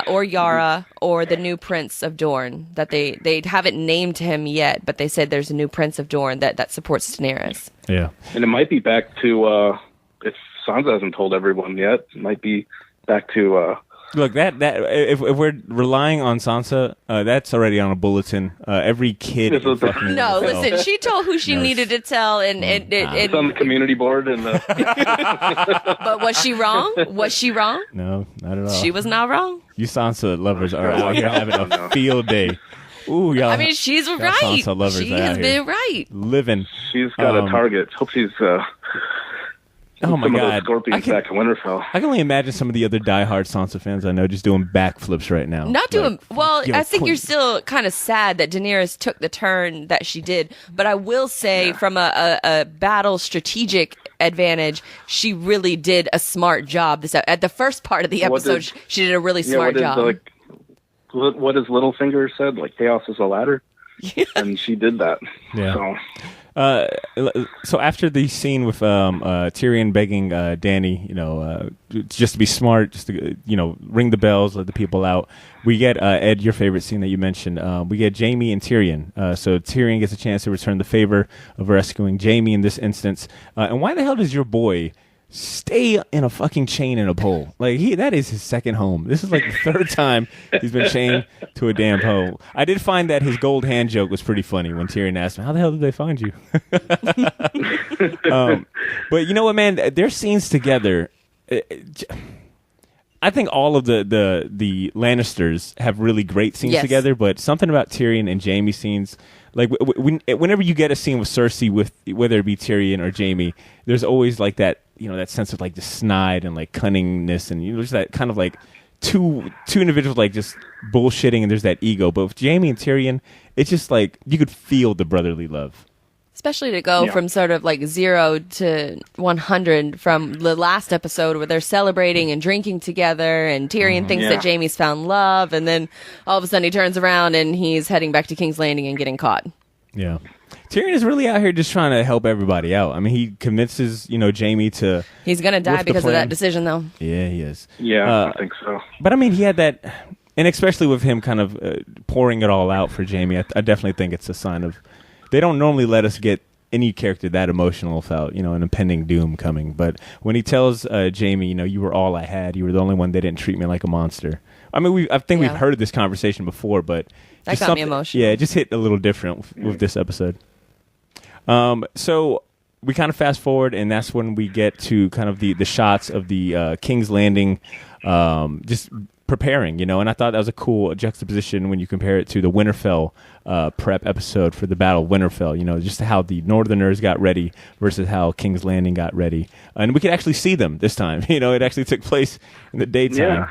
[SPEAKER 2] or Yara, or the new Prince of Dorne. That they haven't named him yet, but they said there's a new Prince of Dorne that supports Daenerys.
[SPEAKER 1] Yeah,
[SPEAKER 3] and it might be back to if Sansa hasn't told everyone yet. It might be back to.
[SPEAKER 1] Look, that if we're relying on Sansa, that's already on a bulletin. Every kid.
[SPEAKER 2] Listen, she told who she needed to tell, and
[SPEAKER 3] it's on the community board.
[SPEAKER 2] But was she wrong? Was she wrong?
[SPEAKER 1] No, not at all.
[SPEAKER 2] She was not wrong.
[SPEAKER 1] You Sansa lovers are out here having a field day. Ooh, y'all.
[SPEAKER 2] I mean, she's right.
[SPEAKER 1] Sansa lovers
[SPEAKER 2] she has been right.
[SPEAKER 1] Living.
[SPEAKER 3] She's got a target. Hope she's.
[SPEAKER 1] Oh my God!
[SPEAKER 3] Scorpions back in Winterfell.
[SPEAKER 1] I can only imagine some of the other diehard Sansa fans I know just doing backflips right now.
[SPEAKER 2] Not doing well. I think you're still kind of sad that Daenerys took the turn that she did. But I will say, from a battle strategic advantage, she really did a smart job. At the first part of the episode, she did a really smart job.
[SPEAKER 3] What has Littlefinger said? Like, chaos is a ladder, and she did that.
[SPEAKER 1] Yeah. So after the scene with Tyrion begging Dany, just to be smart, just to ring the bells, let the people out, we get Ed, your favorite scene that you mentioned. We get Jaime and Tyrion. So Tyrion gets a chance to return the favor of rescuing Jaime in this instance. And why the hell does your boy stay in a fucking chain in a pole? Like, that is his second home. This is like the third time he's been chained to a damn pole. I did find that his gold hand joke was pretty funny when Tyrion asked him, how the hell did they find you? But you know what, man? Their scenes together, I think all of the Lannisters have really great scenes together, but something about Tyrion and Jaime scenes, like whenever you get a scene with Cersei, with whether it be Tyrion or Jaime, there's always like that, that sense of like the snide and like cunningness, and there's that kind of like two individuals like just bullshitting, and there's that ego. But with Jaime and Tyrion, it's just like you could feel the brotherly love.
[SPEAKER 2] Especially to go from sort of like 0 to 100 from the last episode where they're celebrating and drinking together, and Tyrion thinks that Jaime's found love, and then all of a sudden he turns around and he's heading back to King's Landing and getting caught.
[SPEAKER 1] Yeah. Tyrion is really out here just trying to help everybody out. I mean, he convinces, Jaime to...
[SPEAKER 2] He's going to die because of that decision, though.
[SPEAKER 1] Yeah, he is.
[SPEAKER 3] Yeah, I think so.
[SPEAKER 1] But, I mean, he had that... And especially with him kind of pouring it all out for Jaime, I definitely think it's a sign of... They don't normally let us get any character that emotional without, an impending doom coming. But when he tells Jaime, you were all I had. You were the only one that didn't treat me like a monster. I mean, I think we've heard this conversation before, but...
[SPEAKER 2] That got me emotional.
[SPEAKER 1] Yeah, it just hit a little different with this episode. So we kind of fast forward, and that's when we get to kind of the shots of the King's Landing just preparing, and I thought that was a cool juxtaposition when you compare it to the Winterfell prep episode for the Battle of Winterfell, just how the Northerners got ready versus how King's Landing got ready. And we could actually see them this time. It actually took place in the daytime.
[SPEAKER 3] Yeah.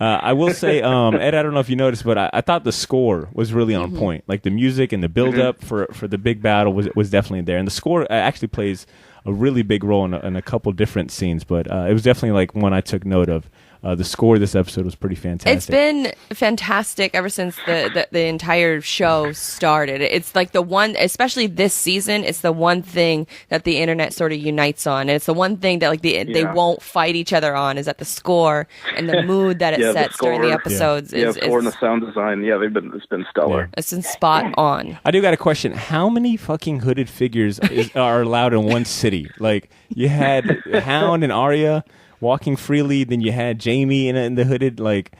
[SPEAKER 1] I will say, Ed, I don't know if you noticed, but I thought the score was really on point. Like the music and the build-up for the big battle was definitely there. And the score actually plays a really big role in a couple different scenes, but it was definitely like one I took note of. The score of this episode was pretty fantastic.
[SPEAKER 2] It's been fantastic ever since the entire show started. It's like the one, especially this season, it's the one thing that the internet sort of unites on. And it's the one thing that like they won't fight each other on, is that the score and the mood that it sets during the episodes.
[SPEAKER 3] The score and the sound design. Yeah, it's been stellar.
[SPEAKER 2] Yeah. It's been spot on.
[SPEAKER 1] I do got a question. How many fucking hooded figures are allowed in one city? Like, you had Hound and Arya walking freely, then you had Jaime in the hooded, like...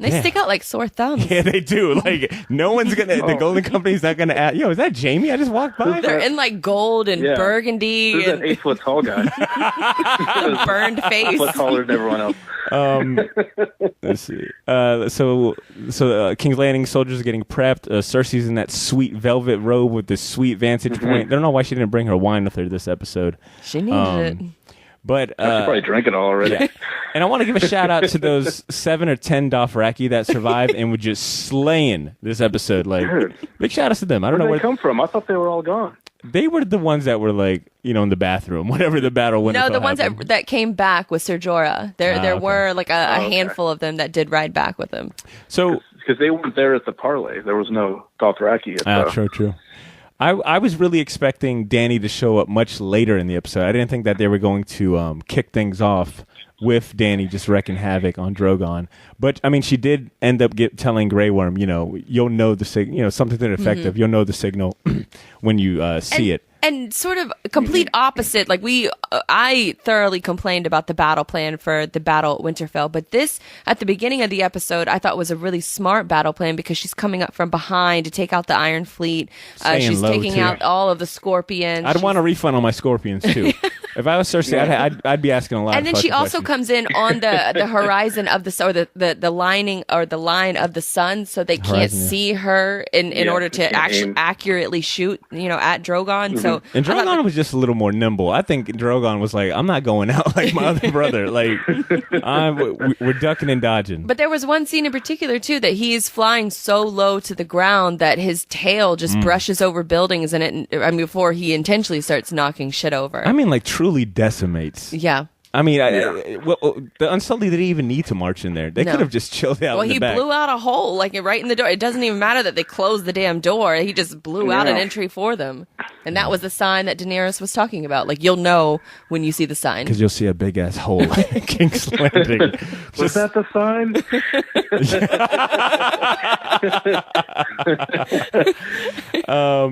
[SPEAKER 2] They stick out like sore thumbs.
[SPEAKER 1] Yeah, they do. Like, no one's gonna... The Golden Company's not gonna ask, is that Jaime? I just walked by.
[SPEAKER 2] They're in like gold and burgundy.
[SPEAKER 3] Who's that 8-foot tall guy?
[SPEAKER 2] Burned face.
[SPEAKER 3] 1 foot taller than everyone else.
[SPEAKER 1] Let's see. So King's Landing soldiers are getting prepped. Cersei's in that sweet velvet robe with this sweet vantage point. I don't know why she didn't bring her wine with her this episode.
[SPEAKER 2] She needed it.
[SPEAKER 1] But
[SPEAKER 3] she probably drank it all already.
[SPEAKER 1] Yeah. And I want to give a shout out to those 7 or 10 Dothraki that survived and were just slaying this episode. Like, big shout outs to them. I don't know
[SPEAKER 3] where they come from. I thought they were all gone.
[SPEAKER 1] They were the ones that were like, in the bathroom, whatever the battle went.
[SPEAKER 2] No, the ones that came back with Ser Jorah. There were like a handful of them that did ride back with him.
[SPEAKER 1] So
[SPEAKER 3] because they weren't there at the parlay, there was no Dothraki.
[SPEAKER 1] True. I was really expecting Dany to show up much later in the episode. I didn't think that they were going to kick things off with Dany just wreaking havoc on Drogon. But, I mean, she did end up telling Grey Worm, you'll know the signal, something to the effect of, you'll know the signal when you see it.
[SPEAKER 2] And sort of complete opposite, like I thoroughly complained about the battle plan for the battle at Winterfell, but this, at the beginning of the episode, I thought was a really smart battle plan because she's coming up from behind to take out the Iron Fleet. She's taking out all of the scorpions.
[SPEAKER 1] I'd want a refund on my scorpions, too. If I was Cersei, I'd be asking a lot.
[SPEAKER 2] And then she also comes in on the horizon of the lining or the line of the sun, so they can't see her in order to actually accurately shoot, at Drogon. So
[SPEAKER 1] and Drogon was just a little more nimble. I think Drogon was like, I'm not going out like my other brother. Like, we're ducking and dodging.
[SPEAKER 2] But there was one scene in particular too that he's flying so low to the ground that his tail just brushes over buildings, and before he intentionally starts knocking shit over.
[SPEAKER 1] I mean, like, truly decimates.
[SPEAKER 2] Yeah.
[SPEAKER 1] I mean, the Unsullied didn't even need to march in there. They could have just chilled out.
[SPEAKER 2] Well,
[SPEAKER 1] in the back.
[SPEAKER 2] He blew out a hole, like right in the door. It doesn't even matter that they closed the damn door. He just blew out an entry for them. And that was the sign that Daenerys was talking about. Like, you'll know when you see the sign.
[SPEAKER 1] Because you'll see a big-ass hole in King's Landing.
[SPEAKER 3] Was that the sign?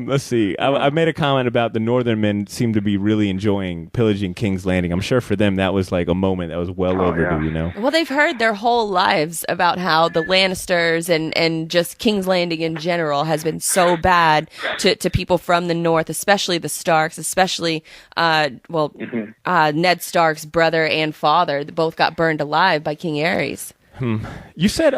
[SPEAKER 1] Let's see. I made a comment about the Northern men seem to be really enjoying pillaging King's Landing. I'm sure for them that was like a moment that was well overdue,
[SPEAKER 2] Well, they've heard their whole lives about how the Lannisters and just King's Landing in general has been so bad to people from the North, especially the Starks, especially, Ned Stark's brother and father. They both got burned alive by King Aerys.
[SPEAKER 1] You said,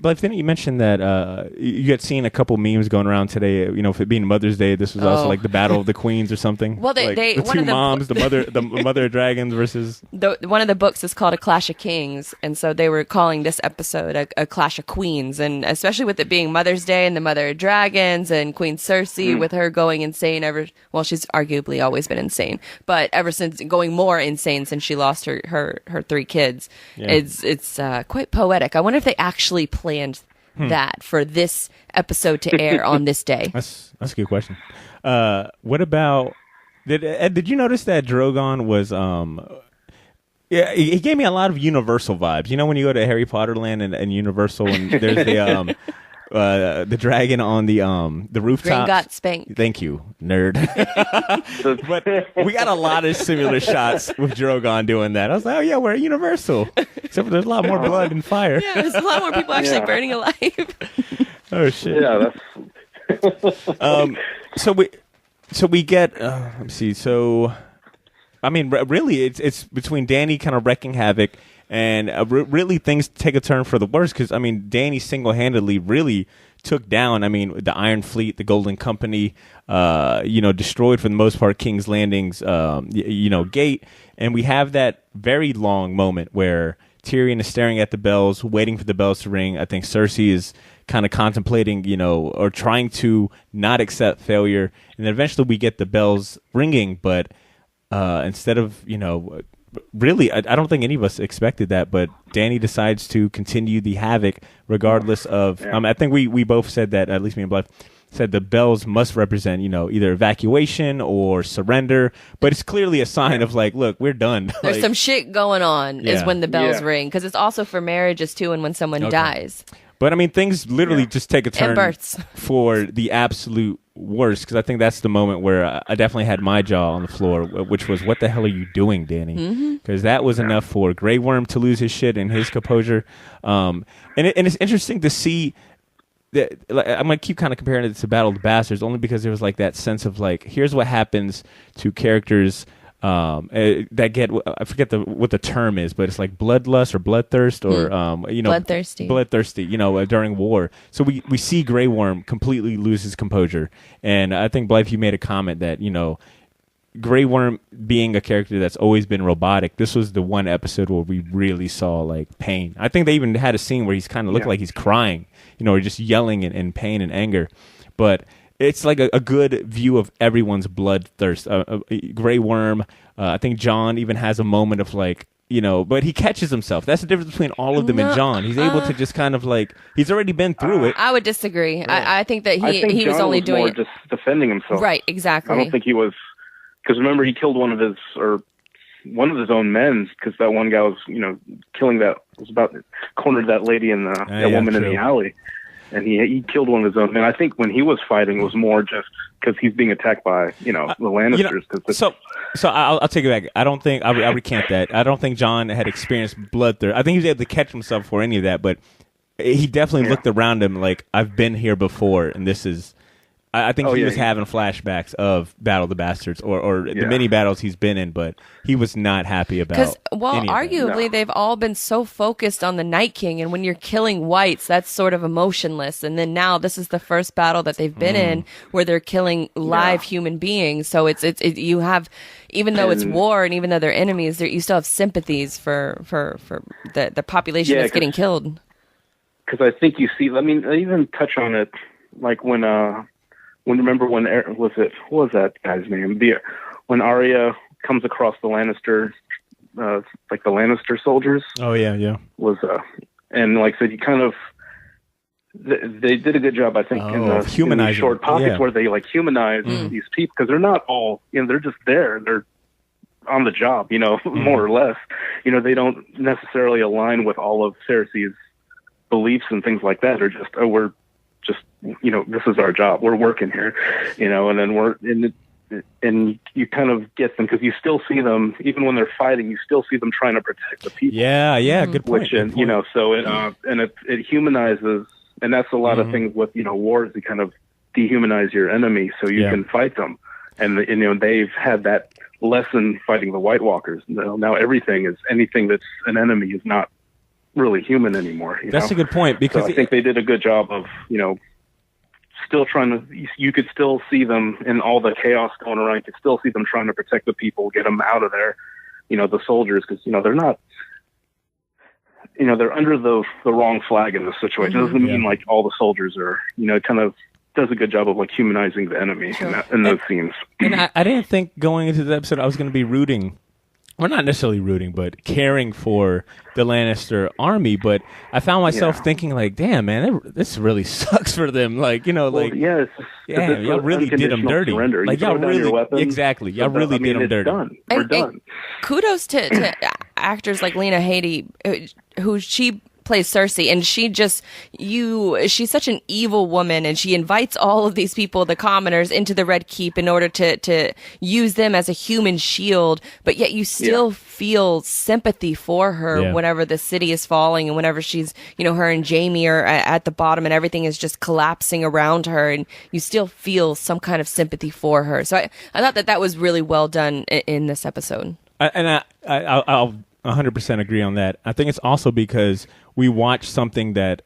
[SPEAKER 1] but then you mentioned that you had seen a couple memes going around today. You know, if it being Mother's Day, this was also like the Battle of the Queens or something.
[SPEAKER 2] Well,
[SPEAKER 1] like
[SPEAKER 2] they
[SPEAKER 1] the
[SPEAKER 2] one
[SPEAKER 1] two
[SPEAKER 2] of the
[SPEAKER 1] moms, the mother of dragons versus
[SPEAKER 2] one of the books is called A Clash of Kings, and so they were calling this episode a Clash of Queens, and especially with it being Mother's Day and the Mother of Dragons and Queen Cersei with her going insane she's arguably always been insane, but ever since going more insane since she lost her 3 kids, it's quite poetic. I wonder if they actually planned that for this episode to air on this day.
[SPEAKER 1] That's a good question. What about did you notice that Drogon was yeah, he gave me a lot of Universal vibes. You know, when you go to Harry Potter Land and Universal, and there's the dragon on the rooftop.
[SPEAKER 2] Gringotts Spank.
[SPEAKER 1] Thank you, nerd. But we got a lot of similar shots with Drogon doing that. I was like, oh yeah, we're at Universal. Except for there's a lot more blood and fire.
[SPEAKER 2] Yeah, there's a lot more people actually burning alive.
[SPEAKER 1] Oh shit.
[SPEAKER 3] Yeah, that's.
[SPEAKER 1] So we get. Let me see. So, I mean, really, it's between Dany kind of wrecking havoc. And really, things take a turn for the worse because, I mean, Dany single-handedly really took down, I mean, the Iron Fleet, the Golden Company, destroyed for the most part King's Landing's, gate. And we have that very long moment where Tyrion is staring at the bells, waiting for the bells to ring. I think Cersei is kind of contemplating, or trying to not accept failure. And then eventually we get the bells ringing, but instead of, really, I don't think any of us expected that, but Dany decides to continue the havoc regardless of.
[SPEAKER 3] Yeah.
[SPEAKER 1] I think we both said that, at least me and Blythe said the bells must represent, either evacuation or surrender. But it's clearly a sign of like, look, we're done.
[SPEAKER 2] There's some shit going on is when the bells
[SPEAKER 3] Yeah.
[SPEAKER 2] ring, because it's also for marriages too, and when someone dies.
[SPEAKER 1] But I mean, things literally just take a turn
[SPEAKER 2] births.
[SPEAKER 1] for the absolute worst, because I think that's the moment where I definitely had my jaw on the floor, which was, what the hell are you doing, Dany? Because that was enough for Grey Worm to lose his shit and his composure. And it's interesting to see that. Like, I'm going to keep kind of comparing it to Battle of the Bastards, only because there was like that sense of like, here's what happens to characters that get, I forget what the term is, but it's like bloodlust or bloodthirst or bloodthirsty, during war. So we see Grey Worm completely lose his composure, and I think, Blythe, you made a comment that Grey Worm being a character that's always been robotic, this was the one episode where we really saw like pain. I think they even had a scene where he's kind of looked like he's crying, or just yelling in pain and anger, but it's like a good view of everyone's bloodthirst. Grey Worm, I think Jon even has a moment of like, but he catches himself. That's the difference between all of them and Jon. He's able to just kind of like, he's already been through it.
[SPEAKER 2] I would disagree. I think that he was
[SPEAKER 3] Jon
[SPEAKER 2] only
[SPEAKER 3] was
[SPEAKER 2] doing
[SPEAKER 3] more
[SPEAKER 2] it.
[SPEAKER 3] just defending himself.
[SPEAKER 2] Right, exactly.
[SPEAKER 3] I don't think he was, because remember, he killed one of his own men, because that one guy was, cornered that lady in that woman in the alley. And he killed one of his own men. I think when he was fighting, it was more just because he's being attacked by, the Lannisters.
[SPEAKER 1] So I'll take it back. I don't think, I recant that. I don't think Jon had experienced bloodthirst. I think he was able to catch himself before any of that, but he definitely looked around him like, I've been here before, and this is... I think he was having flashbacks of Battle of the Bastards or the many battles he's been in, but he was not happy about any of that.
[SPEAKER 2] Arguably, they've all been so focused on the Night King, and when you're killing whites, that's sort of emotionless. And then now this is the first battle that they've been in where they're killing live human beings. So it's you have, even though it's war and even though they're enemies, you still have sympathies for the population that's getting killed.
[SPEAKER 3] Because I think you see, I even touch on it, like when remember when what was that guy's name? When Arya comes across the Lannister, like the Lannister soldiers.
[SPEAKER 1] Oh yeah.
[SPEAKER 3] Was and like I said, you kind of they did a good job, I think, in the short pockets where they like humanize these people, because they're not all, they're just there. They're on the job, more or less. They don't necessarily align with all of Cersei's beliefs and things like that. They're just, we're just, this is our job. We're working here, and then we're in it, and you kind of get them, because you still see them, even when they're fighting, you still see them trying to protect the people.
[SPEAKER 1] Yeah, good point.
[SPEAKER 3] Which, so it humanizes, and that's a lot of things with, wars, you kind of dehumanize your enemy so you can fight them. And, they've had that lesson fighting the White Walkers. Now everything that's an enemy is not really human anymore.
[SPEAKER 1] That's a good point, because
[SPEAKER 3] so I think they did a good job of, still trying to, you could still see them in all the chaos going around. You could still see them trying to protect the people, get them out of there, the soldiers, because, they're not, they're under the wrong flag in this situation. It doesn't mean like all the soldiers are, kind of does a good job of like humanizing the enemy in those scenes.
[SPEAKER 1] And I didn't think going into the episode I was going to be rooting, well, not necessarily rooting, but caring for the Lannister army. But I found myself thinking, like, damn, man, this really sucks for them. Like, y'all really did them dirty.
[SPEAKER 3] Surrender.
[SPEAKER 1] Like, y'all really, exactly, y'all really did them dirty.
[SPEAKER 3] Done. We're done.
[SPEAKER 2] Kudos to actors like Lena Headey, who she plays Cersei, and she's such an evil woman, and she invites all of these people, the commoners, into the Red Keep in order to use them as a human shield, but yet you still feel sympathy for her whenever the city is falling, and whenever she's, her and Jaime are at the bottom and everything is just collapsing around her, and you still feel some kind of sympathy for her. So I thought that was really well done in this episode.
[SPEAKER 1] I'll 100% agree on that. I think it's also because we watch something that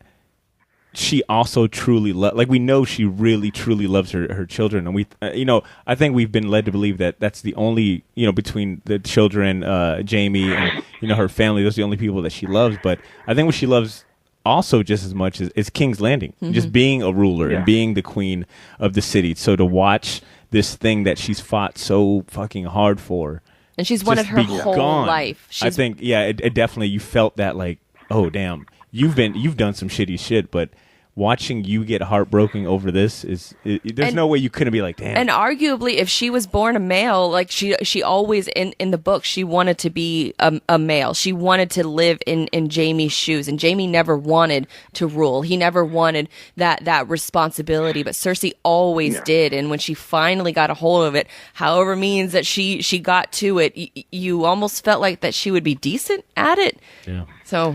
[SPEAKER 1] she also truly loves. Like, we know she really, truly loves her children. And we, I think we've been led to believe that that's the only, between the children, Jaime and, her family, those are the only people that she loves. But I think what she loves also just as much is King's Landing, just being a ruler and being the queen of the city. So to watch this thing that she's fought so fucking hard for,
[SPEAKER 2] and she's wanted her whole life.
[SPEAKER 1] I think, it definitely, you felt that, like, oh damn, you've done some shitty shit, but watching you get heartbroken over this there's no way you couldn't be like, damn.
[SPEAKER 2] And arguably, if she was born a male, like she always in the book, she wanted to be a male. She wanted to live in Jaime's shoes, and Jaime never wanted to rule. He never wanted that responsibility, but Cersei always did. And when she finally got a hold of it, however means that she got to it, you almost felt like that she would be decent at it.
[SPEAKER 1] Yeah.
[SPEAKER 2] So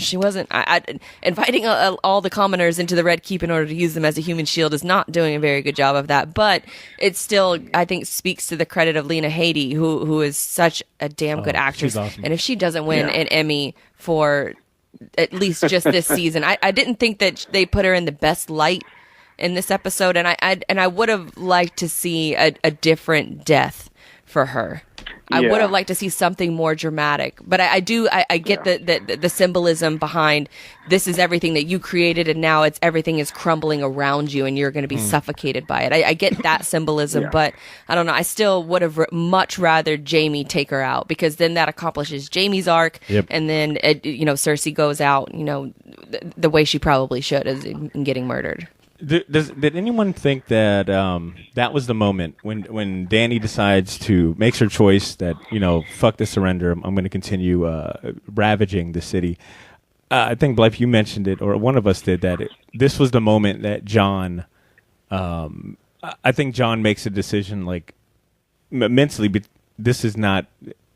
[SPEAKER 2] she wasn't. Inviting all the commoners into the Red Keep in order to use them as a human shield is not doing a very good job of that. But it still, I think, speaks to the credit of Lena Headey, who is such a damn good actress.
[SPEAKER 1] Awesome.
[SPEAKER 2] And if she doesn't win an Emmy for at least just this season, I didn't think that they put her in the best light in this episode, and I would have liked to see a different death for her. I would have liked to see something more dramatic, but I get the symbolism behind this is everything that you created, and now everything is crumbling around you, and you're going to be suffocated by it. I get that symbolism, but I don't know. I still would have much rather Jaime take her out, because then that accomplishes Jaime's arc, and then Cersei goes out, the way she probably should, is in getting murdered.
[SPEAKER 1] Did anyone think that that was the moment when Dany decides to makes her choice that, fuck the surrender, I'm going to continue ravaging the city? I think, Blythe, you mentioned it, or one of us did, that this was the moment that Jon, I think Jon makes a decision, like, mentally, but this is not,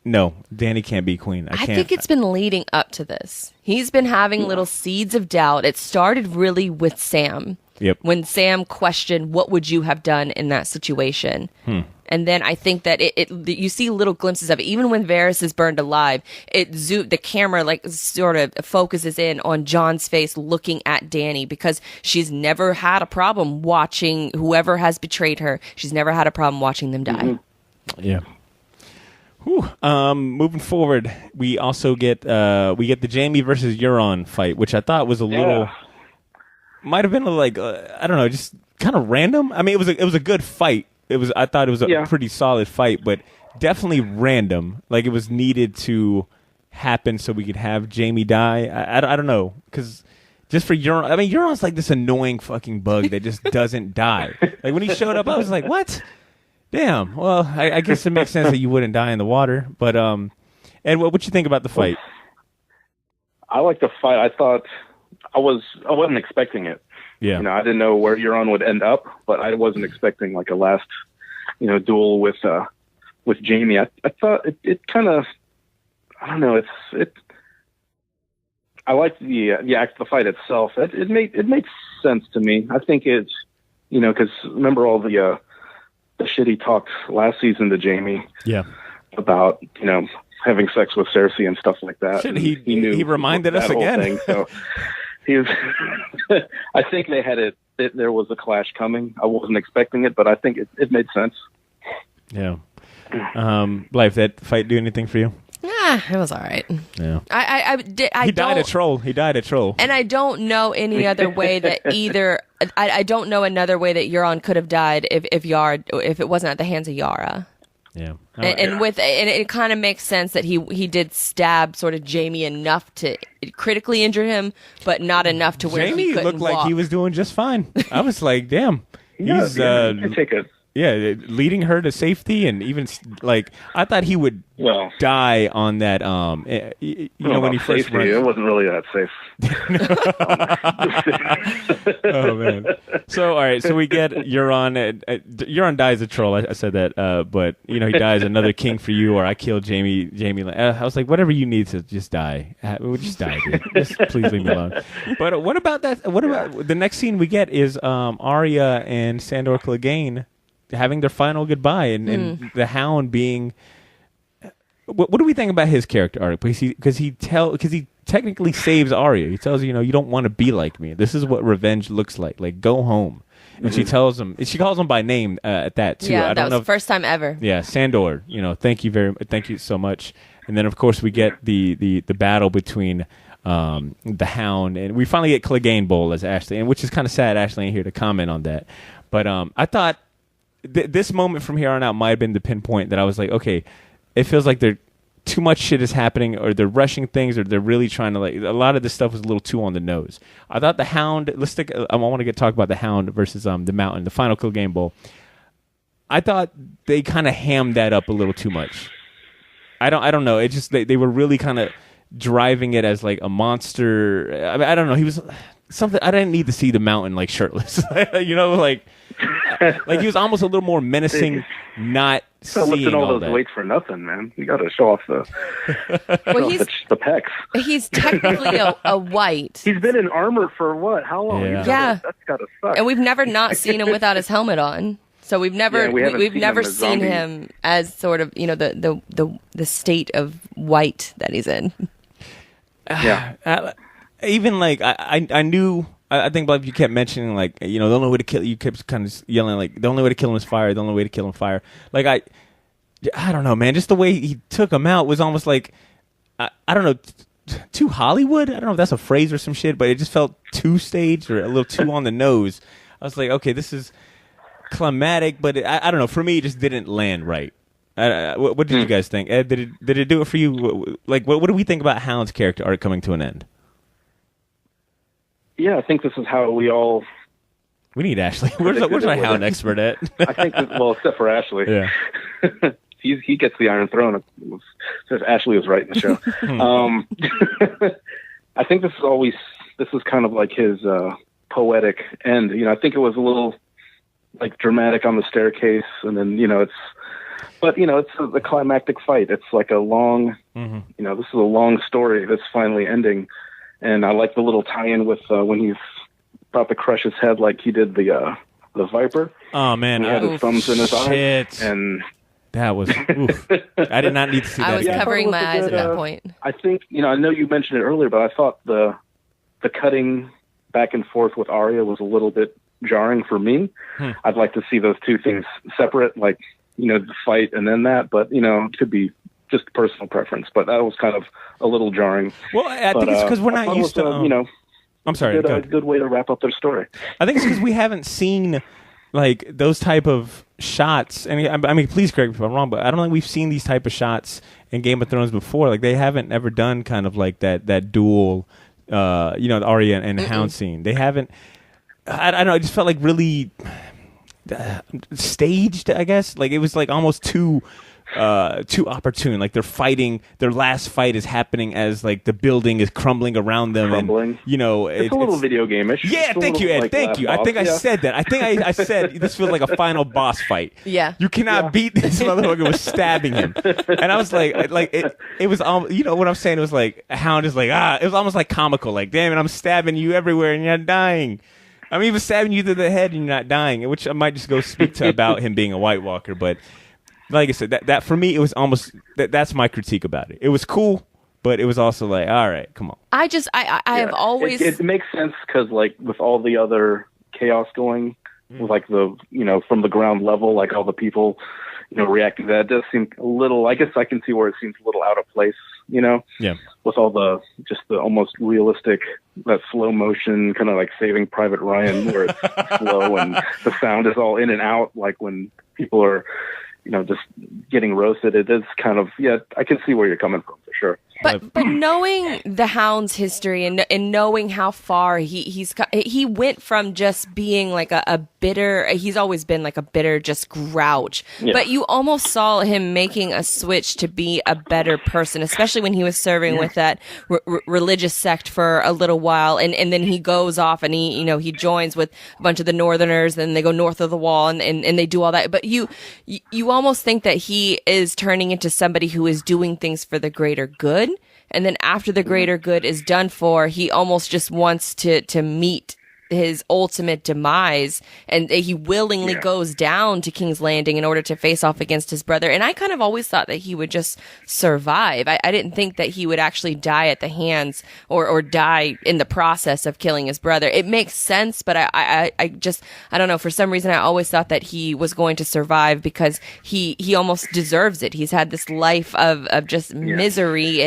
[SPEAKER 1] no, Dany can't be queen. I
[SPEAKER 2] think it's been leading up to this. He's been having little seeds of doubt. It started really with Sam.
[SPEAKER 1] Yep. When
[SPEAKER 2] Sam questioned, what would you have done in that situation? And then I think that you see little glimpses of it. Even when Varys is burned alive, the camera like sort of focuses in on Jon's face looking at Dany, because she's never had a problem watching whoever has betrayed her. She's never had a problem watching them die.
[SPEAKER 1] Yeah. Whew. Moving forward, we also get the Jaime versus Euron fight, which I thought was a little... Might have been like I don't know, just kind of random. I mean, it was a good fight. I thought it was a pretty solid fight, but definitely random. Like, it was needed to happen so we could have Jaime die. I don't know, because just for Euron, I mean, Euron's like this annoying fucking bug that just doesn't die. Like, when he showed up, I was like, what? Damn. Well, I guess it makes sense that you wouldn't die in the water. But Ed, what you think about the fight?
[SPEAKER 3] I like the fight. I thought. I wasn't expecting it.
[SPEAKER 1] Yeah.
[SPEAKER 3] I didn't know where Euron would end up, but I wasn't expecting like a last, duel with Jaime. I thought it kind of, I don't know. I liked the fight itself. It made sense to me. I think it's, because remember all the shit he talked last season to Jaime.
[SPEAKER 1] Yeah.
[SPEAKER 3] About, having sex with Cersei and stuff like that.
[SPEAKER 1] Shit, he knew he reminded us again.
[SPEAKER 3] Thing, so he was. I think they had it. There was a clash coming. I wasn't expecting it, but I think it made sense.
[SPEAKER 1] Yeah. Blythe, that fight do anything for you?
[SPEAKER 2] Yeah, it was all right.
[SPEAKER 1] Yeah.
[SPEAKER 2] He
[SPEAKER 1] died a troll. He died a troll.
[SPEAKER 2] And I don't know any other way that either. I don't know another way that Euron could have died if it wasn't at the hands of Yara.
[SPEAKER 1] Yeah.
[SPEAKER 2] And it kind of makes sense that he did stab sort of Jaime enough to critically injure him, but not enough to where he couldn't
[SPEAKER 1] looked
[SPEAKER 2] walk.
[SPEAKER 1] like he was doing just fine. I was like, damn. He's
[SPEAKER 3] take it.
[SPEAKER 1] Yeah, leading her to safety, and even like I thought he would die on that. When he first
[SPEAKER 3] safety, it wasn't really that safe.
[SPEAKER 1] Oh man! So all right, so we get Euron. Euron dies a troll. I said that, but he dies another king for you, or I kill Jaime. I was like, whatever you need to just die. We'll just die, dude. Just please leave me alone. But what about that? What about the next scene we get is Arya and Sandor Clegane having their final goodbye, and the Hound being. What do we think about his character arc? Because he technically saves Arya. He tells her, you don't want to be like me. This is what revenge looks like. Like, go home. And she tells him. She calls him by name at that too.
[SPEAKER 2] Yeah, that was the first time ever.
[SPEAKER 1] Yeah, Sandor. Thank you so much. And then of course we get the battle between the Hound, and we finally get Clegane Bowl as Ashley, and which is kind of sad. Ashley ain't here to comment on that, but I thought. This moment from here on out might have been the pinpoint that I was like, okay, it feels like too much shit is happening, or they're rushing things, or they're really trying to a lot of this stuff was a little too on the nose. I thought the Hound. I want to talk about the Hound versus the Mountain, the final Clegane Bowl. I thought they kind of hammed that up a little too much. I don't know. It just they were really kind of driving it as like a monster. I don't know. He was something. I didn't need to see the Mountain like shirtless. Like he was almost a little more menacing, not seeing
[SPEAKER 3] lifting all those
[SPEAKER 1] that.
[SPEAKER 3] weights for nothing, man. You got to show off the pecs.
[SPEAKER 2] He's technically a white.
[SPEAKER 3] He's been in armor for what? How long?
[SPEAKER 2] Yeah.
[SPEAKER 3] That's got to suck.
[SPEAKER 2] And we've never not seen him without his helmet on. So we've never seen him as sort of the state of white that he's in.
[SPEAKER 3] Yeah.
[SPEAKER 1] Even like I knew. I think, Bob, you kept mentioning, like, the only way to kill... You kept kind of yelling, like, the only way to kill him is fire. The only way to kill him is fire. Like, I don't know, man. Just the way he took him out was almost like... I don't know, too Hollywood? I don't know if that's a phrase or some shit, but it just felt too staged or a little too on the nose. I was like, okay, this is climatic, but I don't know. For me, it just didn't land right. What did you guys think? Ed, did it do it for you? Like, what do we think about Hound's character arc coming to an end?
[SPEAKER 3] Yeah, I think this is how we all...
[SPEAKER 1] We need Ashley. Where's our Hound expert at?
[SPEAKER 3] I think, except for Ashley.
[SPEAKER 1] Yeah.
[SPEAKER 3] He gets the Iron Throne. Ashley was right in the show. I think this is kind of like his poetic end. I think it was a little like dramatic on the staircase, and then it's the climactic fight. It's like a long, this is a long story that's finally ending. And I like the little tie-in with when he's about to crush his head, like he did the Viper.
[SPEAKER 1] Oh man,
[SPEAKER 3] he had his thumbs in his eyes, and
[SPEAKER 1] that was. Oof. I did not need to see that.
[SPEAKER 2] I was covering my eyes at that point.
[SPEAKER 3] I think I know you mentioned it earlier, but I thought the cutting back and forth with Arya was a little bit jarring for me. I'd like to see those two things separate, like the fight and then that. But it could be just personal preference, but that was kind of a little jarring.
[SPEAKER 1] Well, I think it's because we're not used to, I'm sorry.
[SPEAKER 3] A good way to wrap up their story.
[SPEAKER 1] I think it's because we haven't seen like those type of shots. And I mean, please correct me if I'm wrong, but I don't think we've seen these type of shots in Game of Thrones before. Like they haven't ever done kind of like that duel, the Arya and Hound scene. They haven't. I don't know. It just felt like really staged. I guess like it was like almost too opportune. Like they're fighting. Their last fight is happening as like the building is crumbling around them.
[SPEAKER 3] Crumbling.
[SPEAKER 1] And
[SPEAKER 3] it's a little video game-ish.
[SPEAKER 1] Yeah, thank you, Ed. Like, thank you. I think I said that. I think I said this feels like a final boss fight.
[SPEAKER 2] Yeah.
[SPEAKER 1] You cannot beat this motherfucker with stabbing him. And I was like it was what I'm saying. It was like Hound is like it was almost like comical. Like damn it, I'm stabbing you everywhere and you're not dying. I'm even stabbing you through the head and you're not dying, which I might just go speak to about him being a White Walker, but. like I said, that for me, it was almost that's my critique about it. It was cool, but it was also like, all right, come on.
[SPEAKER 2] I have always
[SPEAKER 3] it makes sense because like with all the other chaos going, with like the from the ground level, like all the people reacting to that, it does seem a little. I guess I can see where it seems a little out of place. With all the almost realistic, that slow motion kind of like Saving Private Ryan, where it's slow and the sound is all in and out, like when people are just getting roasted. It is kind of, I can see where you're coming from for sure.
[SPEAKER 2] But knowing the Hound's history and knowing how far he went from just being like a bitter, he's always been like a bitter just grouch. Yeah. But you almost saw him making a switch to be a better person, especially when he was serving with that religious sect for a little while, and then he goes off and he joins with a bunch of the Northerners, and they go north of the wall and they do all that. But you almost think that he is turning into somebody who is doing things for the greater good. And then after the greater good is done for, he almost just wants to meet his ultimate demise, and he willingly goes down to King's Landing in order to face off against his brother. And I kind of always thought that he would just survive. I didn't think that he would actually die at the hands or die in the process of killing his brother. It makes sense, but I don't know. For some reason, I always thought that he was going to survive because he almost deserves it. He's had this life of just misery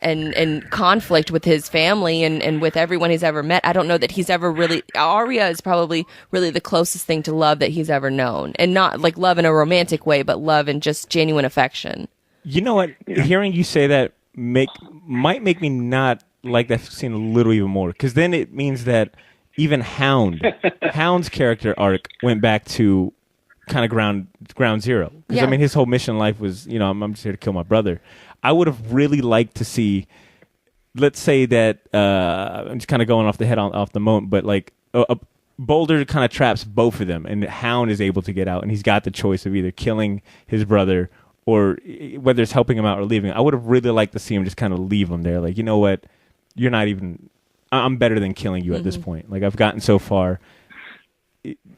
[SPEAKER 2] and conflict with his family and with everyone he's ever met. I don't know that he's ever really. Arya is probably really the closest thing to love that he's ever known, and not like love in a romantic way, but love in just genuine affection. You know what? Hearing you say that might make me not like that scene a little even more, because then it means that even Hound's character arc went back to kind of ground zero. Because I mean, his whole mission in life was, I'm just here to kill my brother. I would have really liked to see. Let's say that I'm just kind of going off the moment, but like Boulder kind of traps both of them, and Hound is able to get out, and he's got the choice of either killing his brother or whether it's helping him out or leaving. I would have really liked to see him just kind of leave him there, like, you know what, you're not even. I'm better than killing you at this point. Like, I've gotten so far.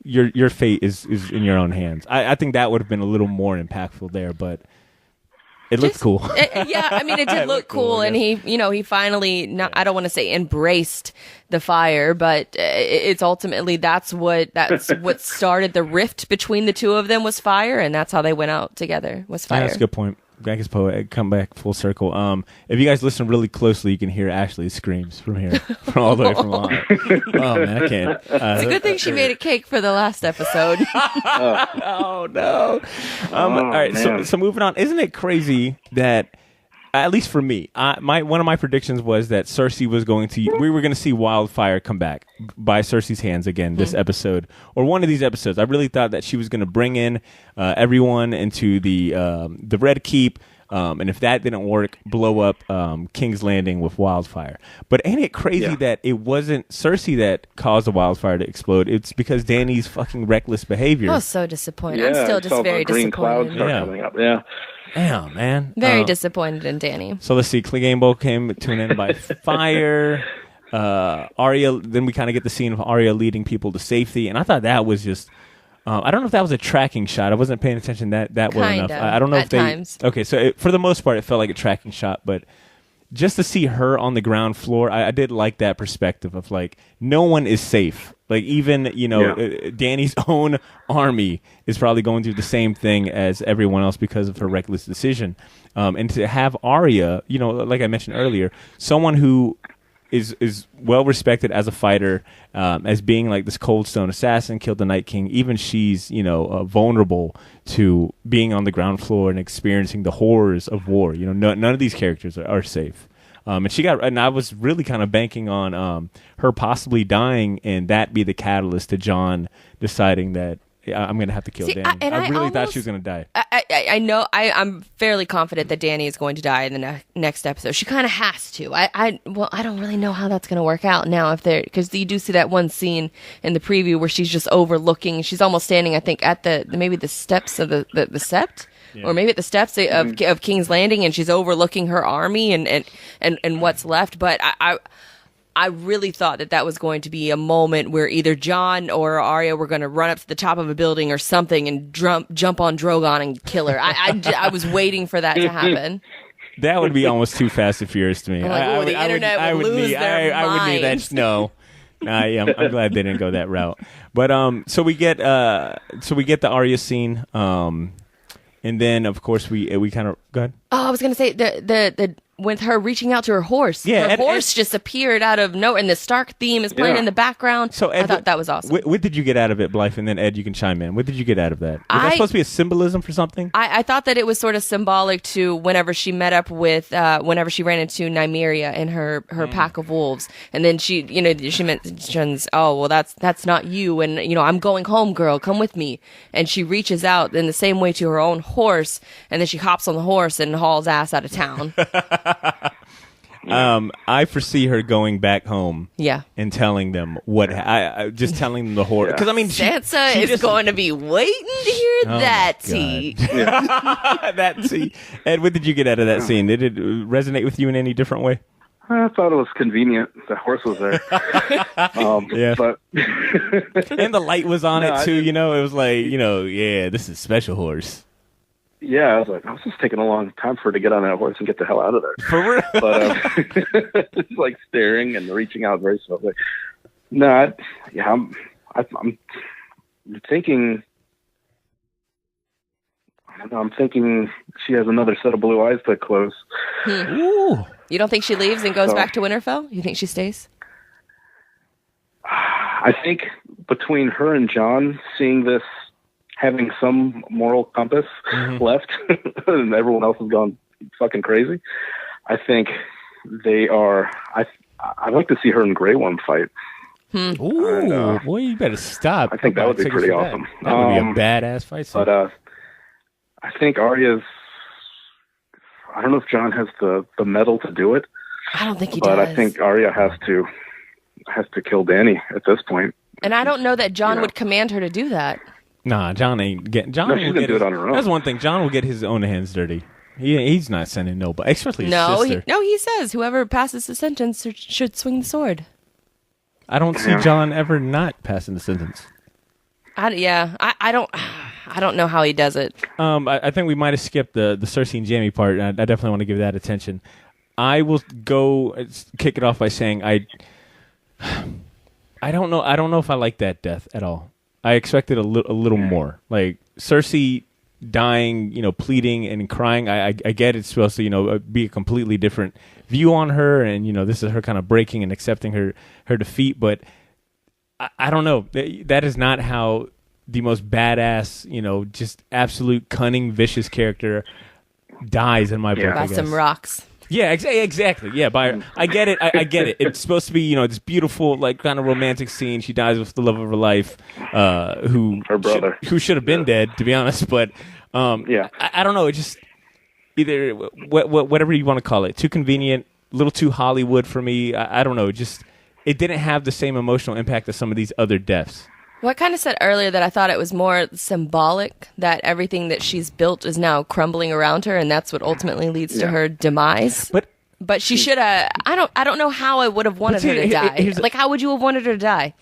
[SPEAKER 2] Your fate is in your own hands. I think that would have been a little more impactful there, but. It looked cool. I mean, it did look cool, and he finally, I don't want to say embraced the fire, but it's ultimately that's what started the rift between the two of them was fire, and that's how they went out together was fire. Yeah, that's a good point. I guess come back full circle. If you guys listen really closely, you can hear Ashley's screams from here, from all the way from line. Oh man, I can't. It's a good thing she made a cake for the last episode. Oh no! All right, so moving on. Isn't it crazy that, at least for me, one of my predictions was that Cersei was we were going to see Wildfire come back by Cersei's hands again this episode, or one of these episodes. I really thought that she was going to bring in everyone into the Red Keep, and if that didn't work, blow up King's Landing with Wildfire. But ain't it crazy that it wasn't Cersei that caused the wildfire to explode? It's because Dany's fucking reckless behavior. I was so disappointed. I'm still just very disappointed. Clouds start coming up. Damn, man. Very disappointed in Dany. So let's see. Clegane Bowl came to an end by fire. Arya, then we kind of get the scene of Arya leading people to safety. And I thought that was just... I don't know if that was a tracking shot. I wasn't paying attention that well enough. I don't know if they... times. Okay, so for the most part, it felt like a tracking shot. But just to see her on the ground floor, I did like that perspective of like, no one is safe. Like, even, Dany's own army is probably going through the same thing as everyone else because of her reckless decision. And to have Arya, like I mentioned earlier, someone who is well respected as a fighter, as being like this Cold Stone assassin, killed the Night King. Even she's, vulnerable to being on the ground floor and experiencing the horrors of war. None of these characters are safe. And I was really kind of banking on her possibly dying, and that be the catalyst to Jon deciding that I'm going to have to kill Dany. I really thought she was going to die. I know. I'm fairly confident that Dany is going to die in the next episode. She kind of has to. I don't really know how that's going to work out now, because you do see that one scene in the preview where she's just overlooking. She's almost standing, I think, at maybe the steps of the Sept. Yeah. Or maybe at the steps of King's Landing, and she's overlooking her army and what's left. But I really thought that was going to be a moment where either Jon or Arya were going to run up to the top of a building or something and jump on Drogon and kill her. I was waiting for that to happen.
[SPEAKER 1] That would be almost too Fast and Furious to me.
[SPEAKER 2] The internet would lose their
[SPEAKER 1] I would need that. No. I'm glad they didn't go that route. But so we get the Arya scene, and then of course we kind of go ahead.
[SPEAKER 2] Oh, I was going to say the with her reaching out to her horse.
[SPEAKER 1] Yeah,
[SPEAKER 2] her horse just appeared out of nowhere, and the Stark theme is playing in the background. So Ed, I thought that was awesome.
[SPEAKER 1] What did you get out of it, Blythe? And then Ed, you can chime in. What did you get out of that? Was that supposed to be a symbolism for something?
[SPEAKER 2] I thought that it was sort of symbolic to whenever she met up with, whenever she ran into Nymeria and her pack of wolves, and then she mentions, oh, well, that's not you, and I'm going home, girl, come with me, and she reaches out in the same way to her own horse, and then she hops on the horse and hauls ass out of town.
[SPEAKER 1] I foresee her going back home,
[SPEAKER 2] and
[SPEAKER 1] telling them what just telling them the horror. Because
[SPEAKER 2] Sansa is going to be waiting to hear that tea.
[SPEAKER 1] That tea. Ed, what did you get out of that scene? Did it resonate with you in any different way?
[SPEAKER 3] I thought it was convenient. The horse was there. But
[SPEAKER 1] and the light was on it too. It was like this is special horse.
[SPEAKER 3] Yeah, I was just taking a long time for her to get on that horse and get the hell out of there.
[SPEAKER 1] For real?
[SPEAKER 3] But just like staring and reaching out very slowly. No, I'm thinking. I don't know. I'm thinking she has another set of blue eyes to close.
[SPEAKER 1] Ooh.
[SPEAKER 2] You don't think she leaves and goes back to Winterfell? You think she stays?
[SPEAKER 3] I think between her and Jon, seeing this, having some moral compass left, and everyone else has gone fucking crazy, I think they are. I'd like to see her and Grey Worm fight.
[SPEAKER 1] Ooh, boy, you better stop.
[SPEAKER 3] I think that would be pretty awesome.
[SPEAKER 1] That would be a badass fight scene.
[SPEAKER 3] But I think Arya's. I don't know if Jon has the mettle to do it.
[SPEAKER 2] I don't think he does.
[SPEAKER 3] But I think Arya has to kill Dany at this point.
[SPEAKER 2] And I don't know that Jon would command her to do that.
[SPEAKER 1] Nah, Jon ain't getting. Jon
[SPEAKER 3] she's gonna do it on her own.
[SPEAKER 1] That's one thing. Jon will get his own hands dirty. He's not sending nobody, especially his sister.
[SPEAKER 2] He says whoever passes the sentence should swing the sword.
[SPEAKER 1] I don't see Jon ever not passing the sentence.
[SPEAKER 2] I don't know how he does it.
[SPEAKER 1] I think we might have skipped the Cersei and Jaime part. And I definitely want to give that attention. I will kick it off by saying I don't know. I don't know if I like that death at all. I expected a little more. Like Cersei dying, pleading and crying. I get it's supposed to, be a completely different view on her, and this is her kind of breaking and accepting her defeat. But I don't know. That is not how the most badass, just absolute cunning, vicious character dies in my book.
[SPEAKER 2] By some rocks.
[SPEAKER 1] Yeah, exactly. Yeah, I get it. I get it. It's supposed to be, this beautiful, like, kind of romantic scene. She dies with the love of her life,
[SPEAKER 3] her brother,
[SPEAKER 1] who should have been dead, to be honest. But I don't know. It just either whatever you want to call it, too convenient, a little too Hollywood for me. I don't know. It didn't have the same emotional impact as some of these other deaths.
[SPEAKER 2] Well, I kind of said earlier that I thought it was more symbolic, that everything that she's built is now crumbling around her, and that's what ultimately leads to her demise. But she should have. I don't know how I would have wanted her to die. Like, how would you have wanted her to die,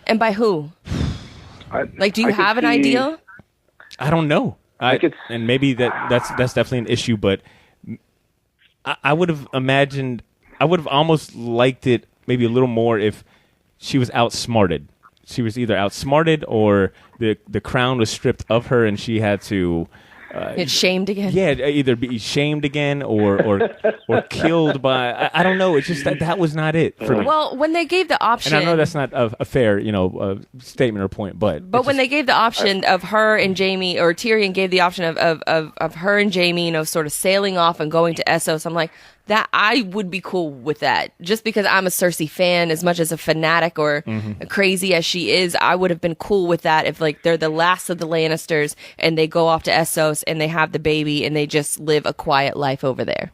[SPEAKER 2] and by who? Do you have an idea?
[SPEAKER 1] I don't know. And maybe that's definitely an issue. But I would have imagined. I would have almost liked it maybe a little more if she was outsmarted. She was either outsmarted or the crown was stripped of her and she had to
[SPEAKER 2] get shamed again.
[SPEAKER 1] Yeah, either be shamed again or killed by. I don't know. It's just that was not it for me.
[SPEAKER 2] Well, when they gave the option,
[SPEAKER 1] and I know that's not a fair statement or point, but
[SPEAKER 2] when they gave the option of her and Jaime, or Tyrion gave the option of her and Jaime, sort of sailing off and going to Essos, I'm like, that I would be cool with that. Just because I'm a Cersei fan, as much as a fanatic or crazy as she is, I would have been cool with that if they're the last of the Lannisters and they go off to Essos and they have the baby and they just live a quiet life over there.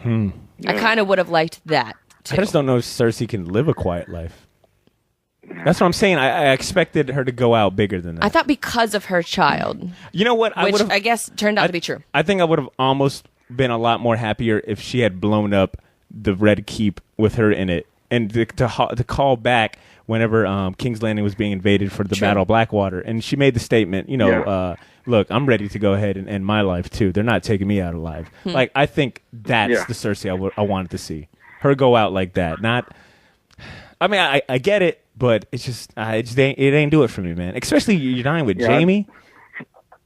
[SPEAKER 2] I kind of would have liked that too.
[SPEAKER 1] I just don't know if Cersei can live a quiet life. That's what I'm saying. I expected her to go out bigger than that.
[SPEAKER 2] I thought because of her child.
[SPEAKER 1] You know what?
[SPEAKER 2] Which I guess turned out to be true.
[SPEAKER 1] I think I would have almost been a lot more happier if she had blown up the Red Keep with her in it and to call back whenever King's Landing was being invaded for the Battle of Blackwater, and she made the statement, look, I'm ready to go ahead and end my life too. They're not taking me out alive. Like, I think that's the Cersei I wanted to see. Her go out like that. Not, I mean, I get it, but it's just it ain't do it for me, man. Especially you're dying with Jaime.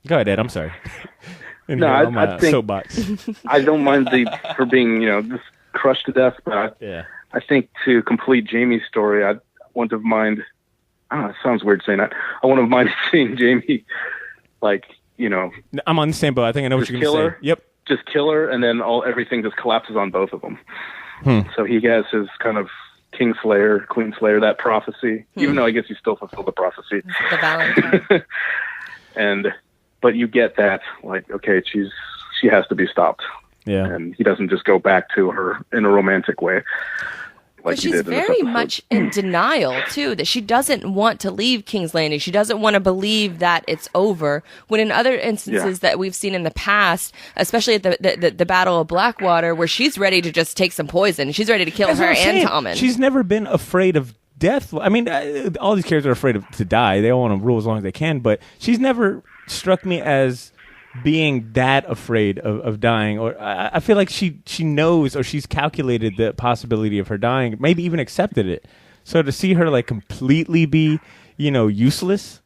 [SPEAKER 1] Go ahead, Ed. I'm sorry.
[SPEAKER 3] No, I think
[SPEAKER 1] soapbox.
[SPEAKER 3] I don't mind her being, just crushed to death, but I think to complete Jaime's story, I wouldn't have mind. I don't know, it sounds weird saying that. I wouldn't have minded seeing Jaime, like,
[SPEAKER 1] I'm on the same boat. I think I know what you're going to say. Yep.
[SPEAKER 3] Just kill her, and then everything just collapses on both of them. So he has his kind of Kingslayer, Queenslayer, that prophecy, even though I guess he still fulfilled the prophecy.
[SPEAKER 2] The Valentine.
[SPEAKER 3] But you get that, like, okay, she has to be stopped. Yeah. And he doesn't just go back to her in a romantic way.
[SPEAKER 2] But she's very much in denial, too, that she doesn't want to leave King's Landing. She doesn't want to believe that it's over. When in other instances that we've seen in the past, especially at the Battle of Blackwater, where she's ready to just take some poison. She's ready to kill her and Tommen.
[SPEAKER 1] She's never been afraid of death. I mean, all these characters are afraid to die. They all want to rule as long as they can, but she's never struck me as being that afraid of dying, or I feel like she knows, or she's calculated the possibility of her dying, maybe even accepted it. So to see her like completely be, useless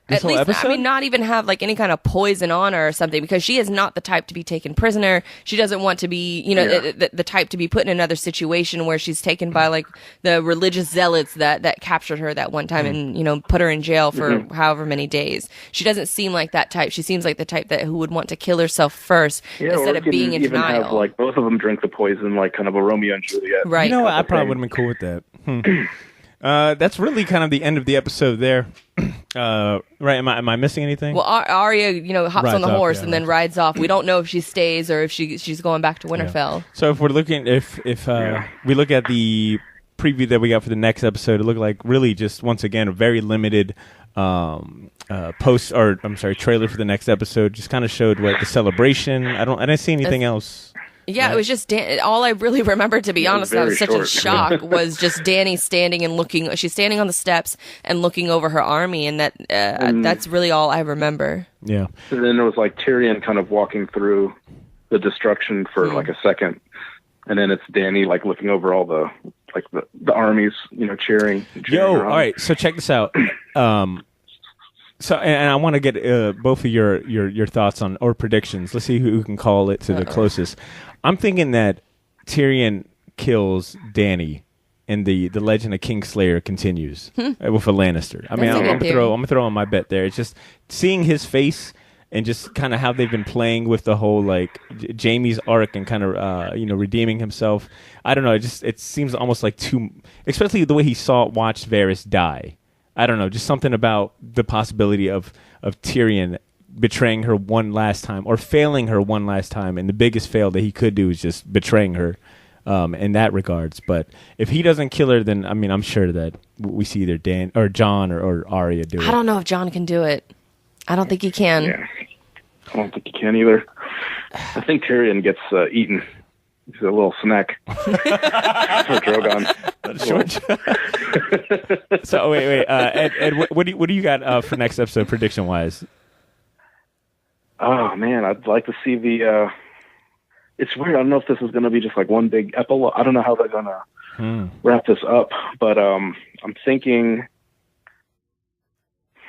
[SPEAKER 1] this whole episode?
[SPEAKER 2] I mean, not even have like any kind of poison on her or something, because she is not the type to be taken prisoner. She doesn't want to be, the type to be put in another situation where she's taken by like the religious zealots that captured her that one time and, put her in jail for however many days. She doesn't seem like that type. She seems like the type who would want to kill herself first instead of being in denial.
[SPEAKER 3] Have, like, both of them drink the poison, like kind of a Romeo and Juliet.
[SPEAKER 2] Right.
[SPEAKER 1] I probably would have been cool with that. That's really kind of the end of the episode there. Right? Am I missing anything?
[SPEAKER 2] Well, Arya, hops on the horse and then rides off. We don't know if she stays or if she's going back to Winterfell.
[SPEAKER 1] So if we're looking, if we look at the preview that we got for the next episode, it looked like really just once again a very limited trailer for the next episode. Just kind of showed the celebration. I didn't see anything else.
[SPEAKER 2] Yeah, it was just all I really remember, to be honest. I was such a shock. Was just Dany standing and looking. She's standing on the steps and looking over her army, and that's really all I remember.
[SPEAKER 1] Yeah.
[SPEAKER 3] And then there was like Tyrion kind of walking through the destruction for like a second, and then it's Dany like looking over all the armies, cheering.
[SPEAKER 1] All right. So check this out. So, and I want to get both of your thoughts on or predictions. Let's see who can call it to the closest. I'm thinking that Tyrion kills Dany, and the legend of Kingslayer continues with a Lannister. I mean, I'm gonna throw on my bet there. It's just seeing his face and just kind of how they've been playing with the whole Jaime's arc and kind of redeeming himself. I don't know. It seems almost like too, especially the way he watched Varys die. I don't know, just something about the possibility of Tyrion betraying her one last time or failing her one last time, and the biggest fail that he could do is just betraying her in that regards. But if he doesn't kill her, then I'm sure that we see either Dan or Jon or Arya do it.
[SPEAKER 2] I don't know if Jon can do it. I don't think he can.
[SPEAKER 3] Yeah, I don't think he can either. I think Tyrion gets eaten. He's a little snack for Drogon.
[SPEAKER 1] So wait, Ed, what do you got for next episode prediction wise?
[SPEAKER 3] Oh man, I'd like to see the. It's weird. I don't know if this is going to be just like one big epilogue. I don't know how they're going to wrap this up, but I'm thinking.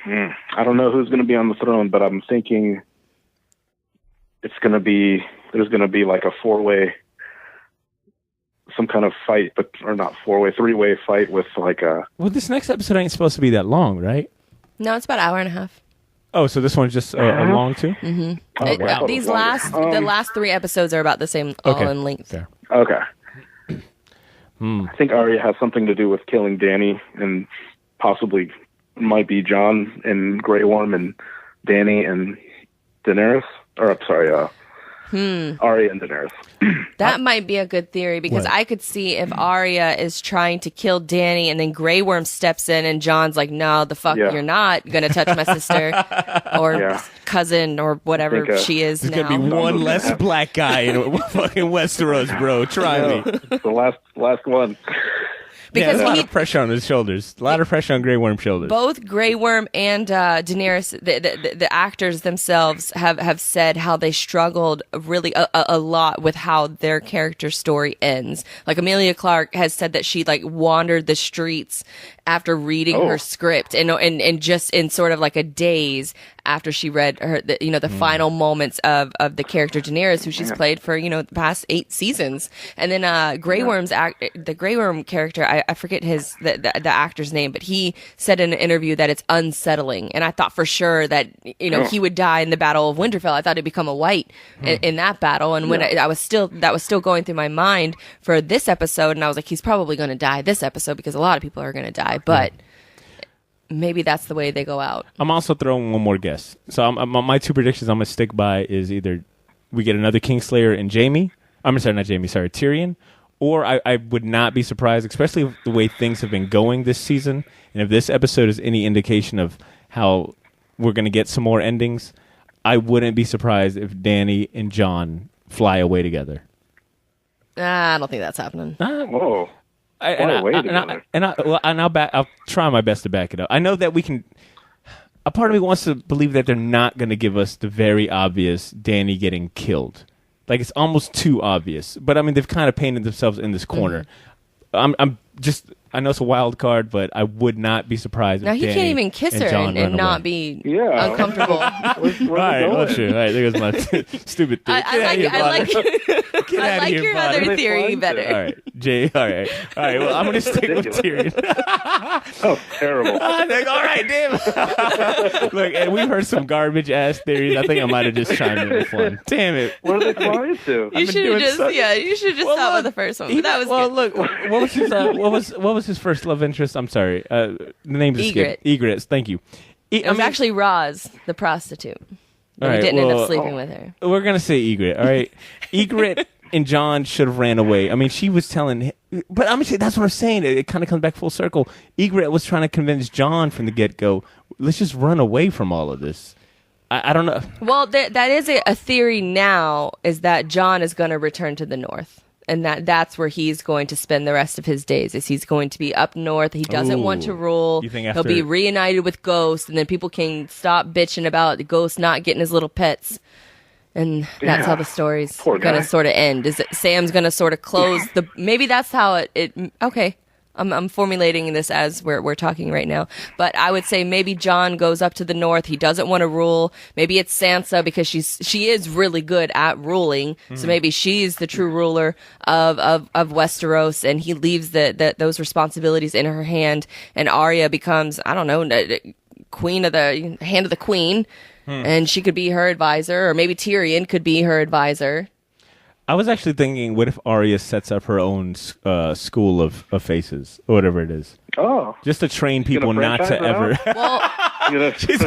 [SPEAKER 3] I don't know who's going to be on the throne, but I'm thinking there's going to be like a four-way. Some kind of fight, or not four-way, three-way fight with like a.
[SPEAKER 1] Well, this next episode ain't supposed to be that long, right?
[SPEAKER 2] No, it's about an hour and a half.
[SPEAKER 1] Oh, so this one's just long too?
[SPEAKER 2] Mm-hmm. The last three episodes are about the same, all in length.
[SPEAKER 1] Fair.
[SPEAKER 3] Okay. I think Arya has something to do with killing Dany, and possibly might be Jon and Grey Worm and Dany and Daenerys. Or I'm sorry, Arya and Daenerys.
[SPEAKER 2] That might be a good theory, because I could see if Arya is trying to kill Dany and then Grey Worm steps in and Jon's like, no, the fuck, you're not going to touch my sister or cousin or whatever she is
[SPEAKER 1] There's
[SPEAKER 2] now.
[SPEAKER 1] There's going to be one less black guy in fucking Westeros, bro. Try me.
[SPEAKER 3] The last one.
[SPEAKER 2] because
[SPEAKER 1] a lot of pressure on his shoulders. A lot of pressure on Grey Worm's shoulders.
[SPEAKER 2] Both Grey Worm and Daenerys, the actors themselves have said how they struggled really a lot with how their character story ends. Like Emilia Clarke has said that she like wandered the streets after reading her script and just in sort of like a daze after she read her, the final moments of the character Daenerys, who she's played for, the past 8 seasons. And then Grey Worm's the Grey Worm character, I forget the actor's name, but he said in an interview that it's unsettling. And I thought for sure that, he would die in the Battle of Winterfell. I thought he'd become a white in that battle. And when that was still going through my mind for this episode. And I was like, he's probably going to die this episode because a lot of people are going to die. But maybe that's the way they go out.
[SPEAKER 1] I'm also throwing one more guess. So my 2 predictions I'm going to stick by is either we get another Kingslayer and Tyrion, or I would not be surprised, especially with the way things have been going this season, and if this episode is any indication of how we're going to get some more endings, I wouldn't be surprised if Dany and Jon fly away together.
[SPEAKER 2] I don't think that's happening.
[SPEAKER 3] Whoa.
[SPEAKER 1] I'll try my best to back it up. I know that we can. A part of me wants to believe that they're not going to give us the very obvious Dany getting killed. Like, it's almost too obvious. But I mean, they've kind of painted themselves in this corner. I know it's a wild card, but I would not be be
[SPEAKER 2] now he
[SPEAKER 1] Dany
[SPEAKER 2] can't even kiss her and not be uncomfortable.
[SPEAKER 1] All right, well, sure. All right, there's my stupid thing.
[SPEAKER 2] I like your other theory better.
[SPEAKER 1] All right, Jay. All right. Well, I'm gonna stick with Tyrion.
[SPEAKER 3] Oh, terrible!
[SPEAKER 1] All right, damn. Look, and we've heard some garbage ass theories. I think I might have just chimed in with one. Damn it!
[SPEAKER 3] What are they flying to?
[SPEAKER 2] You should have just start with the first one. But that was good.
[SPEAKER 1] Look, what was his first love interest? I'm sorry. The name is
[SPEAKER 2] Ygritte.
[SPEAKER 1] Ygritte. Thank you.
[SPEAKER 2] It was actually Roz, the prostitute. But he didn't end up sleeping with her.
[SPEAKER 1] We're gonna say Ygritte. All right, Ygritte and Jon should have ran away. I mean, she was telling him, but I'm saying that's what I'm saying. It kind of comes back full circle. Ygritte was trying to convince Jon from the get-go, let's just run away from all of this. I don't know.
[SPEAKER 2] Well, that is a theory now, is that Jon is going to return to the north. And that's where he's going to spend the rest of his days, is he's going to be up north. He doesn't want to rule.
[SPEAKER 1] You think
[SPEAKER 2] he'll be reunited with Ghost, and then people can stop bitching about the Ghost not getting his little pets. And that's how the story's going to sort of end. Is that Sam's going to sort of close the... Maybe that's how it okay. I'm formulating this as we're talking right now. But I would say maybe Jon goes up to the north. He doesn't want to rule. Maybe it's Sansa, because she is really good at ruling. So maybe she's the true ruler of Westeros, and he leaves those responsibilities in her hand. And Arya becomes, I don't know, queen of the hand of the queen. And she could be her advisor, or maybe Tyrion could be her advisor.
[SPEAKER 1] I was actually thinking, what if Arya sets up her own school of faces, or whatever it is? Oh. Just to train people not to ever...
[SPEAKER 2] Well,
[SPEAKER 1] she's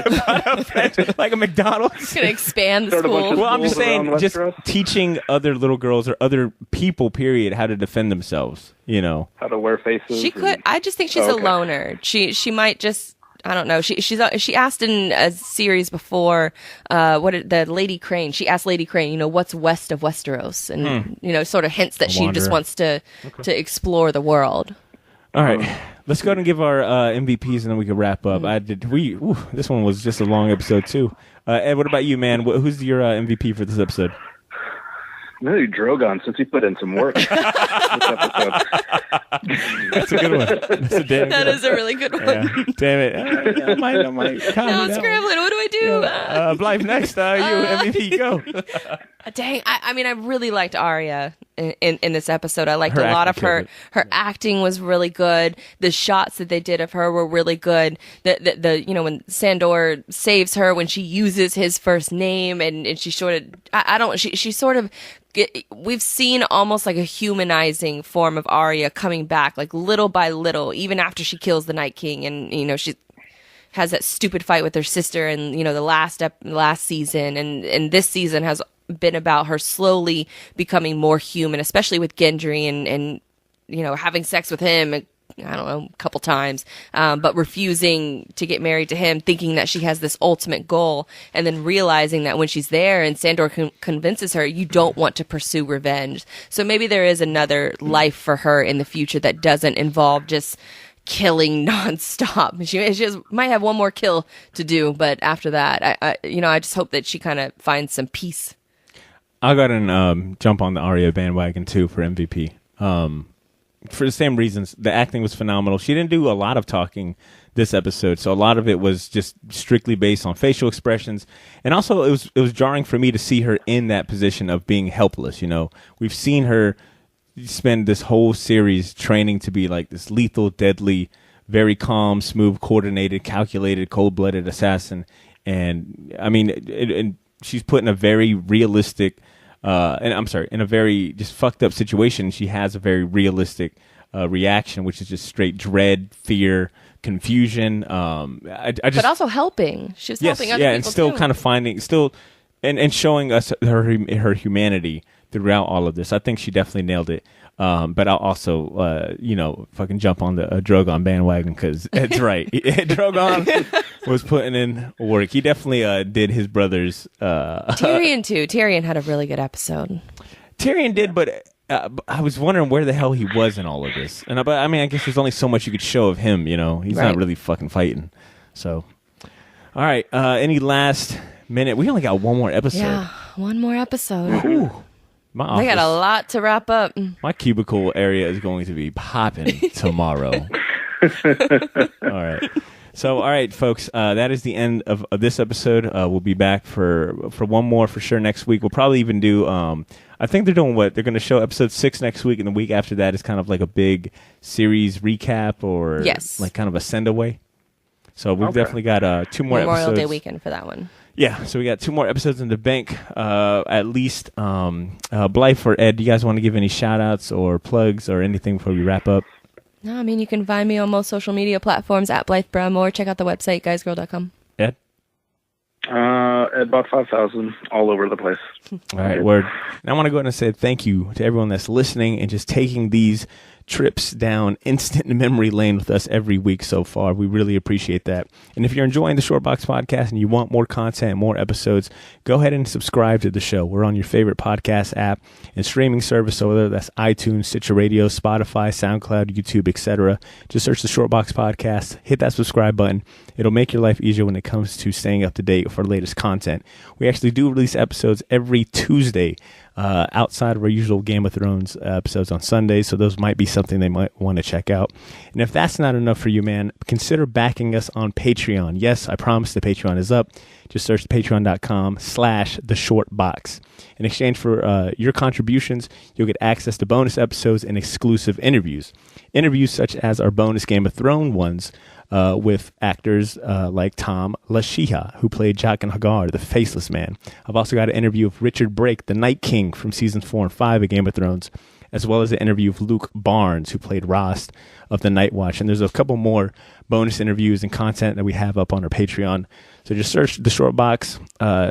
[SPEAKER 1] like a McDonald's.
[SPEAKER 2] She's going to expand the school.
[SPEAKER 1] Well, I'm just saying, just teaching other little girls or other people, period, how to defend themselves,
[SPEAKER 3] How to wear faces.
[SPEAKER 2] She could... I just think she's a loner. She might just... I don't know. She asked in a series before, the Lady Crane. She asked Lady Crane, what's west of Westeros, and sort of hints that she just wants to explore the world.
[SPEAKER 1] All right, let's go ahead and give our MVPs, and then we can wrap up. This one was just a long episode too. Ed, what about you, man? Who's your MVP for this episode?
[SPEAKER 3] Maybe Drogon, since he put in some work this episode.
[SPEAKER 1] That's a good one.
[SPEAKER 2] That is a really good one.
[SPEAKER 1] Yeah. Damn it. I might
[SPEAKER 2] now I'm scrambling. What do I do?
[SPEAKER 1] Yeah. Blythe, next. You, MVP, go.
[SPEAKER 2] Dang. I mean, I really liked Arya in this episode. I liked a lot of her. Her acting was really good. The shots that they did of her were really good. The when Sandor saves her, when she uses his first name, and she sort of, she sort of, we've seen almost like a humanizing form of Arya coming back, like little by little, even after she kills the Night King, and she has that stupid fight with her sister, and the last season, and this season has been about her slowly becoming more human, especially with Gendry, and having sex with him, I don't know, a couple times, but refusing to get married to him, thinking that she has this ultimate goal, and then realizing that when she's there and Sandor convinces her, you don't want to pursue revenge. So maybe there is another life for her in the future that doesn't involve just killing nonstop. She might have one more kill to do, but after that, I just hope that she kind of finds some peace.
[SPEAKER 1] I'll go ahead and jump on the Arya bandwagon too for MVP. For the same reasons, the acting was phenomenal. She didn't do a lot of talking this episode, so a lot of it was just strictly based on facial expressions. And also, it was jarring for me to see her in that position of being helpless. You know, we've seen her spend this whole series training to be like this lethal, deadly, very calm, smooth, coordinated, calculated, cold-blooded assassin. And I mean, and she's put in a very realistic. In a very just fucked up situation, she has a very realistic reaction, which is just straight dread, fear, confusion.
[SPEAKER 2] But also helping. She was helping other people
[SPEAKER 1] and still
[SPEAKER 2] too.
[SPEAKER 1] kind of finding, and showing us her humanity throughout all of this. I think she definitely nailed it. But I'll also, fucking jump on the Drogon bandwagon because that's right. Drogon was putting in work. He definitely did his brother's.
[SPEAKER 2] Tyrion too. Tyrion had a really good episode.
[SPEAKER 1] Tyrion did, but I was wondering where the hell he was in all of this. And I guess there's only so much you could show of him. You know, he's not really fucking fighting. So, all right. Any last minute? We only got one more episode.
[SPEAKER 2] Yeah, one more episode.
[SPEAKER 1] Ooh. My office,
[SPEAKER 2] they got a lot to wrap up.
[SPEAKER 1] My cubicle area is going to be popping tomorrow. All right. So, all right, folks, that is the end of this episode. We'll be back for one more for sure next week. We'll probably even do, I think they're doing what? They're going to show episode 6 next week, and the week after that is kind of like a big series recap or like kind of a send-away. So we've definitely got 2 more
[SPEAKER 2] Memorial
[SPEAKER 1] episodes.
[SPEAKER 2] Day weekend for that one.
[SPEAKER 1] Yeah, so we got 2 more episodes in the bank, at least. Blythe or Ed, do you guys want to give any shout-outs or plugs or anything before we wrap up?
[SPEAKER 2] No, I mean, you can find me on most social media platforms at BlytheBrum, or check out the website, guysgirl.com.
[SPEAKER 1] Ed?
[SPEAKER 3] About 5,000 all over the place.
[SPEAKER 1] All right, word. And I want to go ahead and say thank you to everyone that's listening and just taking these trips down instant memory lane with us every week so far. We really appreciate that. And if you're enjoying the Shortbox podcast and you want more content, more episodes, go ahead and subscribe to the show. We're on your favorite podcast app and streaming service, so whether that's iTunes, Stitcher Radio, Spotify, SoundCloud, YouTube, etc. Just search the Shortbox podcast, hit that subscribe button. It'll make your life easier when it comes to staying up to date with our latest content. We actually do release episodes every Tuesday, outside of our usual Game of Thrones episodes on Sundays, so those might be something they might want to check out. And if that's not enough for you, man, consider backing us on Patreon. Yes, I promise the Patreon is up. Just search patreon.com/theshortbox. In exchange for your contributions, you'll get access to bonus episodes and exclusive interviews. Interviews such as our bonus Game of Thrones ones, with actors like Tom Lashiha, who played Jaqen H'ghar, the Faceless Man. I've also got an interview with Richard Brake, the Night King from Seasons 4 and 5 of Game of Thrones, as well as an interview with Luke Barnes, who played Rost of the Night Watch. And there's a couple more bonus interviews and content that we have up on our Patreon. So just search The Short Box,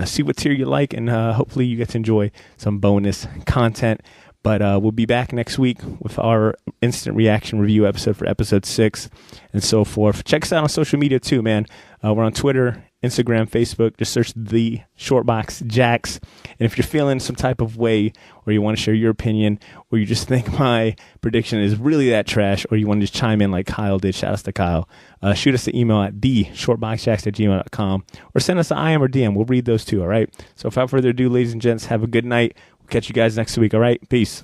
[SPEAKER 1] see what tier you like, and hopefully you get to enjoy some bonus content. But we'll be back next week with our instant reaction review episode for episode 6 and so forth. Check us out on social media too, man. We're on Twitter, Instagram, Facebook. Just search The Shortbox Jax. And if you're feeling some type of way, or you want to share your opinion, or you just think my prediction is really that trash, or you want to just chime in like Kyle did, shout out to Kyle, shoot us an email at theshortboxjax@gmail.com, or send us an IM or DM. We'll read those too, all right? So without further ado, ladies and gents, have a good night. Catch you guys next week, all right? Peace.